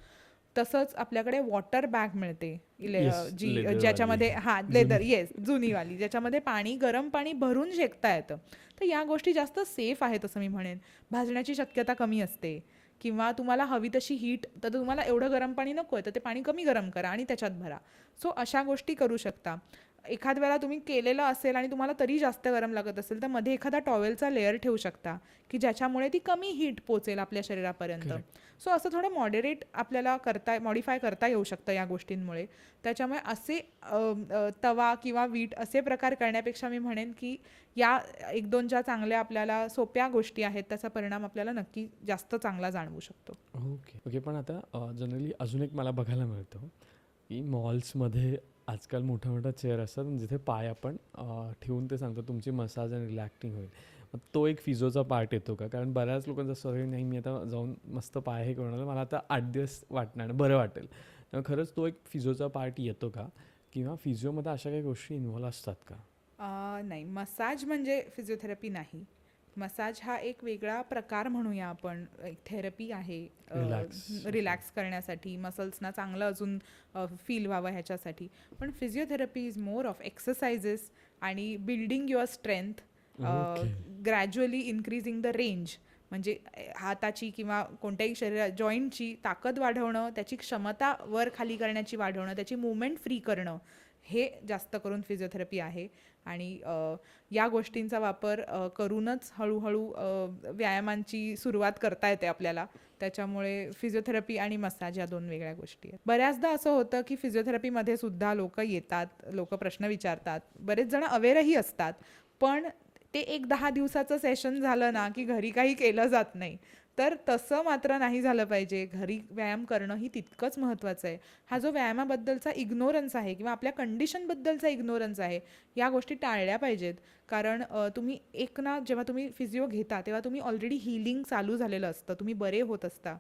तसंच आपल्याकडे वॉटर बॅग मिळते Yes, जी leather ज्याच्यामध्ये वाली. लेदर, येस, जुनीवाली, ज्याच्यामध्ये गरम पाणी भरून शेकता येतं. तर या गोष्टी जास्त सेफ आहेत असं मी म्हणेन. भाजण्याची शक्यता कमी असते किंवा तुम्हाला हवी तशी हीट, तर तुम्हाला एवढं गरम पाणी नको आहे तर ते पाणी कमी गरम करा आणि त्याच्यात भरा. सो अशा गोष्टी करू शकता. एखाद वेळा तुम्ही केलेलं असेल आणि तुम्हाला तरी जास्त गरम लागत असेल तर मध्ये एखादा टॉवेलचा लेअर ठेवू शकता की ज्याच्यामुळे ती कमी हीट पोचेल आपल्या शरीरापर्यंत. Correct. सो असं थोडं मॉडरेट आपल्याला मॉडिफाय करता येऊ शकतं या गोष्टींमुळे. त्याच्यामुळे असे तवा किंवा वीट असे प्रकार करण्यापेक्षा मी म्हणेन की या एक दोन ज्या चांगल्या आपल्याला सोप्या गोष्टी आहेत त्याचा परिणाम आपल्याला नक्की जास्त चांगला जाणवू शकतो. Okay okay. पण आता जनरली अजून एक मला बघायला मिळतं की मॉल्समध्ये आजकाल मोठ्या मोठ्या चेअर असतात जिथे पाय आपण ठेवून ते सांगतो तुमची मसाज आणि रिलॅक्सिंग होईल. मग तो एक फिजोचा पार्ट येतो का? कारण बऱ्याच लोकांचं असं नाही, मी आता जाऊन मस्त पाय हे करून मला आता 8 दिवस वाटणार, बरं वाटेल. त्यामुळे खरंच तो एक फिजोचा पार्ट येतो का, किंवा फिजिओमध्ये अशा काही गोष्टी इन्व्हॉल्व असतात का? नाही, मसाज म्हणजे फिजिओथेरपी नाही. मसाज हा एक वेगळा प्रकार म्हणूया आपण, एक थेरपी आहे Relax. रिलॅक्स करण्यासाठी, मसल्सना चांगलं अजून फील व्हावं ह्याच्यासाठी. पण physiotherapy is more of exercises आणि building your strength, Okay. Gradually increasing the range, म्हणजे हाताची किंवा कोणत्याही जॉईंटची ताकद वाढवणं, त्याची क्षमता वर खाली करण्याची वाढवणं, त्याची मुवमेंट फ्री करणं, हे जास्त करून फिजिओथेरपी आहे. आणि या गोष्टींचा वापर करूनच हळूहळू व्यायामांची सुरुवात करता येते आपल्याला. त्याच्यामुळे फिजिओथेरपी आणि मसाज या 2 वेगळ्या गोष्टी आहेत. बऱ्याचदा असं होतं की फिजिओथेरपीमध्ये सुद्धा लोकं येतात, लोकं प्रश्न विचारतात, बरेच जण अवेअरही असतात, पण ते एक 10 दिवसाचं सेशन झालं ना की घरी काही केलं जात नाही. तर तसं मात्र नाही झालं पाहिजे. घरी व्यायाम करणंही तितकंच महत्त्वाचं आहे. हा जो व्यायामाबद्दलचा इग्नोरन्स आहे किंवा आपल्या कंडिशनबद्दलचा इग्नोरन्स आहे, या गोष्टी टाळल्या पाहिजेत. कारण तुम्ही एक ना जेव्हा तुम्ही फिजिओ घेता तेव्हा तुम्ही ऑलरेडी हीलिंग चालू झालेलं असतं, तुम्ही बरे होत असता.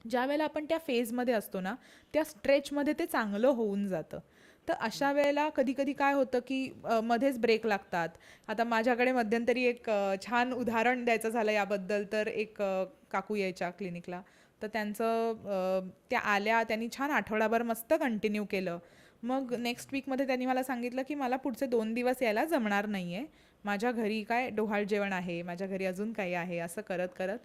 ज्यावेळेला आपण त्या फेजमध्ये असतो ना, त्या स्ट्रेचमध्ये ते चांगलं होऊन जातं. तर अशा वेळेला कधी-कधी काय होतं, की मध्येच ब्रेक लागतात. आता माझ्याकडे मध्यंतरी एक छान उदाहरण द्यायचं झालं याबद्दल, तर एक काकू यायच्या क्लिनिकला. तर त्या आल्या, त्यांनी छान आठवडाभर मस्त कंटिन्यू केलं. मग नेक्स्ट वीकमध्ये त्यांनी मला सांगितलं, की मला पुढचे 2 दिवस यायला जमणार नाही आहे. माझ्या घरी काय डोहाळ जेवण आहे, माझ्या घरी अजून काही आहे, असं करत-करत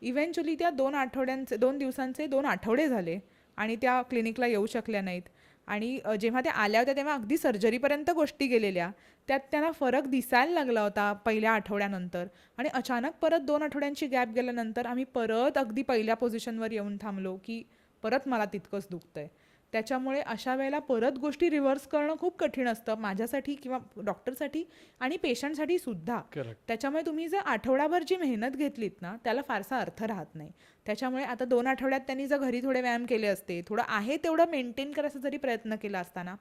इव्हेंच्युअली त्या 2 दिवसांचे 2 आठवडे झाले आणि त्या क्लिनिकला येऊ शकल्या नाहीत. आणि जेव्हा त्या आल्या होत्या तेव्हा अगदी सर्जरीपर्यंत गोष्टी गेलेल्या. त्यात त्यांना फरक दिसायला लागला होता पहिल्या आठवड्यानंतर आणि अचानक परत 2 आठवड्यांची गॅप गेल्यानंतर आम्ही परत अगदी पहिल्या पोझिशनवर येऊन थांबलो, की परत मला तितकंच दुखतंय. त्याच्यामुळे अशा वेळेला परत गोष्टी रिव्हर्स करणं खूप कठीण असतं माझ्यासाठी किंवा डॉक्टरसाठी आणि पेशंटसाठी सुद्धा. करेक्ट. त्याच्यामुळे तुम्ही जर आठवडाभर जी मेहनत घेतलीत ना, त्याला फारसा अर्थ राहत नाही. त्याच्यामुळे आता 2 आठवड्यात त्यांनी जर घरी थोडे व्यायाम केले असते, थोडं आहे तेवढं मेंटेन करायचा जरी प्रयत्न केला असता ना,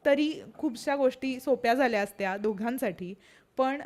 तरी खूपशा गोष्टी सोप्या झाल्या असत्या दोघांसाठी. पण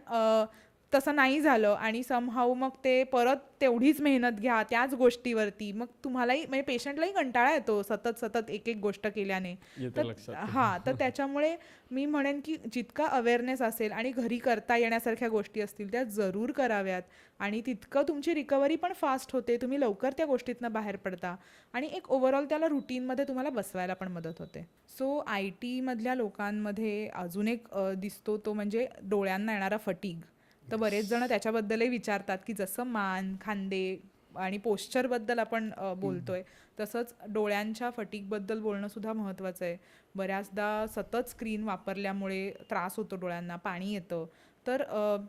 तसं नाही झालं आणि समहाऊ मग ते परत तेवढीच मेहनत घ्या त्याच गोष्टीवरती. मग तुम्हालाही म्हणजे पेशंटलाही कंटाळा येतो सतत एक गोष्ट केल्याने. येतं तर लक्षात. हां, तर त्याच्यामुळे मी म्हणेन की जितका अवेअरनेस असेल आणि घरी करता येण्यासारख्या गोष्टी असतील त्या जरूर कराव्यात आणि तितकं तुमची रिकव्हरी पण फास्ट होते. तुम्ही लवकर त्या गोष्टीतनं बाहेर पडता आणि एक ओव्हरऑल त्याला रुटीनमध्ये तुम्हाला बसवायला पण मदत होते. सो IT मधल्या लोकांमध्ये अजून एक दिसतो तो म्हणजे डोळ्यांना येणारा फटीग. तर बरेच जण त्याच्याबद्दलही विचारतात की जसं मान, खांदे आणि पोश्चरबद्दल आपण बोलतोय, तसंच डोळ्यांच्या फटीगबद्दल बोलणं सुद्धा महत्त्वाचं आहे. बऱ्याचदा सतत स्क्रीन वापरल्यामुळे त्रास होतो डोळ्यांना, पाणी येतं. तर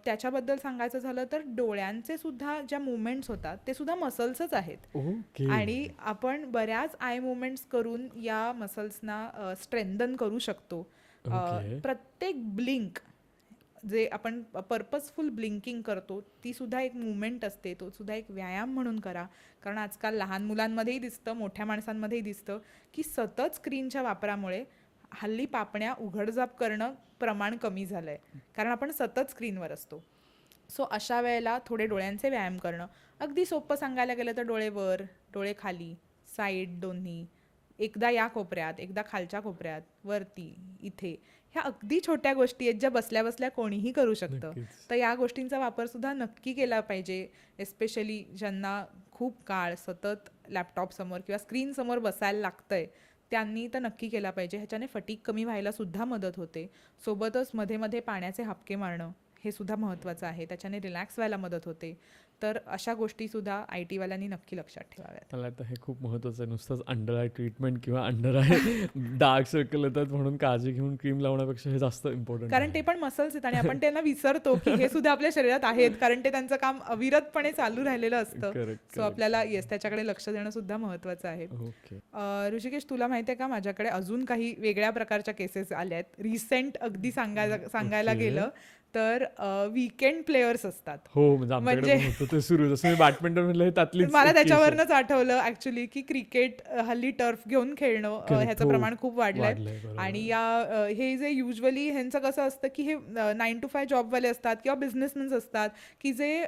त्याच्याबद्दल सांगायचं झालं तर डोळ्यांचे सुद्धा ज्या मुवमेंट्स होतात ते सुद्धा मसल्सच आहेत. ओके. आणि आपण बऱ्याच आय मुवमेंट्स करून या मसल्सना स्ट्रेंथन करू शकतो. ओके. प्रत्येक ब्लिंक जे आपण पर्पजफुल ब्लिंकिंग करतो ती सुद्धा एक मुवमेंट असते, तो सुद्धा एक व्यायाम म्हणून करा. कारण आजकाल लहान मुलांमध्येही दिसतं, मोठ्या माणसांमध्येही दिसतं की सतत स्क्रीनच्या वापरामुळे हल्ली पापण्या उघडझाप करणं प्रमाण कमी झालं आहे, कारण आपण सतत स्क्रीनवर असतो. सो अशा वेळेला थोडे डोळ्यांचे व्यायाम करणं अगदी सोपं सांगायला गेलं तर डोळे वर, डोळे खाली, साईड दोन्ही, एकदा या कोपऱ्यात, एकदा खालच्या कोपऱ्यात, वरती, इथे. ह्या अगदी छोट्या गोष्टी आहेत ज्या बसल्या बसल्या कोणीही करू शकतं. नक्कीच. तर या गोष्टींचा वापर सुद्धा नक्की केला पाहिजे. एस्पेशली ज्यांना खूप काळ सतत लॅपटॉपसमोर किंवा स्क्रीनसमोर बसायला लागतंय, त्यांनी तर नक्की केला पाहिजे. ह्याच्याने फटीग कमी व्हायला सुद्धा मदत होते. सोबतच मध्ये मध्ये पाण्याचे हापके मारणं हे सुद्धा महत्त्वाचं आहे. त्याच्याने रिलॅक्स व्हायला मदत होते. तर अशा गोष्टीसुद्धा IT वाल्यांनी नक्की लक्षात ठेवाव्यात. मला वाटतं हे खूप महत्त्वाचं आहे. नुसतंच अंडर आय ट्रीटमेंट किंवा अंडर आय डार्क सर्कल येतात म्हणून काळजी घेऊन क्रीम लावण्यापेक्षा हे जास्त इम्पॉर्टंट कारण ते पण मसल्स आहेत आणि आपण त्यांना विसरतो की हे सुद्धा आपल्या शरीरात आहेत, कारण ते त्यांचं काम अविरतपणे चालू राहिलेलं असतं. सो आपल्याला त्याच्याकडे लक्ष देणं सुद्धा महत्त्वाचं आहे. ओके. ऋषिकेश, तुला माहिती आहे का, माझ्याकडे अजून काही वेगळ्या प्रकारच्या केसेस आल्या आहेत. रिसेंट अगदी सांगायला ओके. गेलं तर वीकेंड प्लेयर्स असतात. हो, म्हणजे आमच्याकडे म्हणजे पण होतं ते सुरू. जसं मी बॅडमिंटन म्हणलं हे त्यातलीच मला एक case आहे. त्याच्यावरनंच आठवलं ऍक्च्युली की क्रिकेट हल्ली टर्फ घेऊन खेळणं Correct. ह्याचं हो. प्रमाण खूप वाढलंय. बरोबर. आणि हे जे युजली ह्यांचं कसं असतं की हे 9 to 5 जॉबवाले असतात किंवा बिझनेसमॅन्स असतात की जे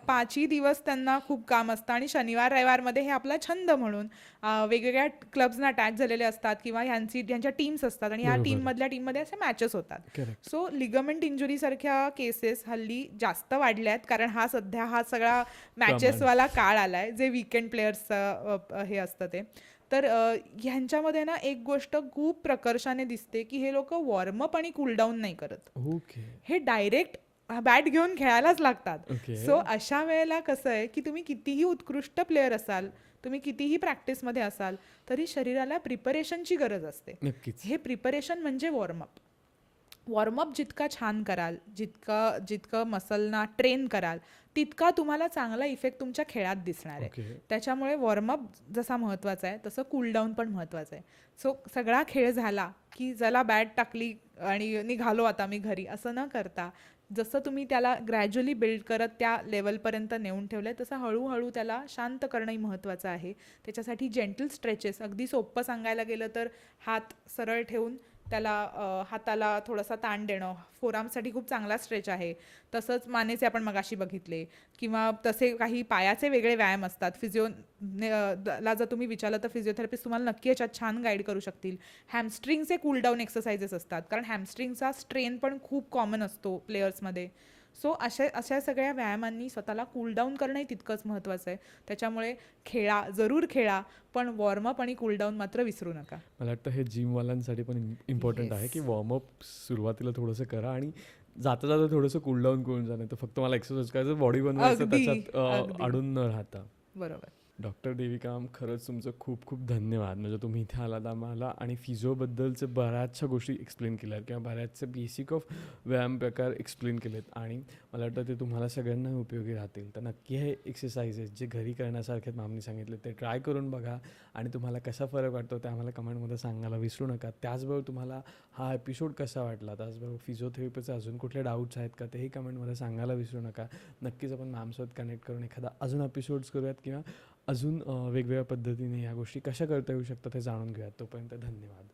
5ही दिवस त्यांना खूप काम असतं आणि शनिवार रविवारमध्ये हे आपला छंद म्हणून वेगवेगळ्या क्लब्सना अटॅच झालेले असतात किंवा ह्यांच्या टीम्स असतात आणि ह्या बरोबर. टीममध्ये असे मॅचेस होतात. Correct. सो लिगमेंट इंजुरी सारख्या केसेस हल्ली जास्त वाढल्यात, कारण हा सगळा मॅचेसवाला काळ आलाय जे वीकेंड प्लेयर्सचं हे असतं ते. तर ह्यांच्यामध्ये ना एक गोष्ट खूप प्रकर्षाने दिसते की हे लोक वॉर्मअप आणि कूलडाऊन नाही करत. ओके. हे डायरेक्ट बॅट घेऊन खेळायलाच लागतात. ओके. सो अशा वेळेला कसं आहे की तुम्ही कितीही उत्कृष्ट प्लेअर असाल, तुम्ही कितीही प्रॅक्टिसमध्ये असाल, तरी शरीराला प्रिपरेशनची गरज असते. नक्कीच. हे प्रिपरेशन म्हणजे वॉर्मअप. वॉर्मअप जितका छान कराल, जितकं मसलना ट्रेन कराल, तितका तुम्हाला चांगला इफेक्ट तुमच्या खेळात दिसणार आहे. ओके. त्याच्यामुळे वॉर्मअप जसा महत्त्वाचा आहे तसं कूलडाऊन पण महत्त्वाचं आहे. सो सगळा खेळ झाला की जला बॅट टाकली आणि निघालो आता मी घरी, असं न करता जसं तुम्ही त्याला ग्रॅज्युअली बिल्ड करत त्या लेवलपर्यंत नेऊन ठेवलं आहे, तसं हळूहळू त्याला शांत करणंही महत्त्वाचं आहे. त्याच्यासाठी जेंटल स्ट्रेचेस, अगदी सोपं सांगायला गेलं तर हात सरळ ठेवून त्याला हाताला थोडासा ताण देणं, फोरआर्मसाठी खूप चांगला स्ट्रेच आहे. तसंच मानेचे आपण मगाशी बघितले, किंवा तसे काही पायाचे वेगळे व्यायाम असतात. ला जर तुम्ही विचारलं तर फिजिओथेरपिस्ट तुम्हाला नक्की याच्यात छान गाईड करू शकतील. हॅमस्ट्रिंगचे कूलडाऊन एक्सरसाइजेस असतात, कारण हॅमस्ट्रिंगचा स्ट्रेन पण खूप कॉमन असतो प्लेयर्समध्ये. सो अशा सगळ्या व्यायामांनी स्वतःला कूलडाऊन करणंही तितकंच महत्त्वाचं आहे. त्याच्यामुळे जरूर खेळा, पण वॉर्मअप आणि कूलडाऊन मात्र विसरू नका. मला वाटतं हे जिमवाल्यांसाठी पण इम्पॉर्टंट आहे की वॉर्मअप सुरुवातीला थोडंसं करा आणि जाता जाता थोडंसं कूलडाऊन करून जा. नाही तर फक्त मला एक्सरसाइज करायचं, बॉडी बनवायचं, अगदी, त्याच्यात अगदी. अडून न राहता. बरोबर. डॉक्टर देविकाम, खरंच तुमचं खूप खूप धन्यवाद. म्हणजे तुम्ही इथे आलात आम्हाला आणि फिजिओबद्दलचे बऱ्याचशा गोष्टी एक्सप्लेन केल्यात किंवा बऱ्याचसे बेसिक ऑफ व्यायाम प्रकार एक्सप्लेन केलेत आणि मला वाटतं ते तुम्हाला सगळ्यांना उपयोगी राहतील. तर नक्की हे एक्सरसाइजेस जे घरी करण्यासारखे मॅमनी सांगितले ते ट्राय करून बघा आणि तुम्हाला कसा फरक वाटतो ते आम्हाला कमेंटमध्ये सांगायला विसरू नका. त्याचबरोबर तुम्हाला हा एपिसोड कसा वाटला, त्याचबरोबर फिजिओथेरपीचे अजून कुठले डाऊट्स आहेत का तेही कमेंटमध्ये सांगायला विसरू नका. नक्कीच आपण मॅमसोबत कनेक्ट करून एखादा अजून एपिसोड्स करूयात किंवा अजून वेगवेगळ्या पद्धतीने या गोष्टी कशा करता येऊ शकतात हे जाणून घेऊयात. तोपर्यंत धन्यवाद.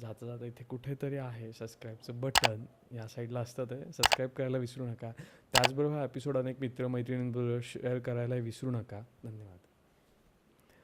जाता जाता इथे कुठेतरी आहे सबस्क्राईबचं बटन, या साईडला असतं, ते सबस्क्राईब करायला विसरू नका. त्याचबरोबर हा एपिसोड अनेक मित्रमैत्रिणींबरोबर शेअर करायला विसरू नका. धन्यवाद.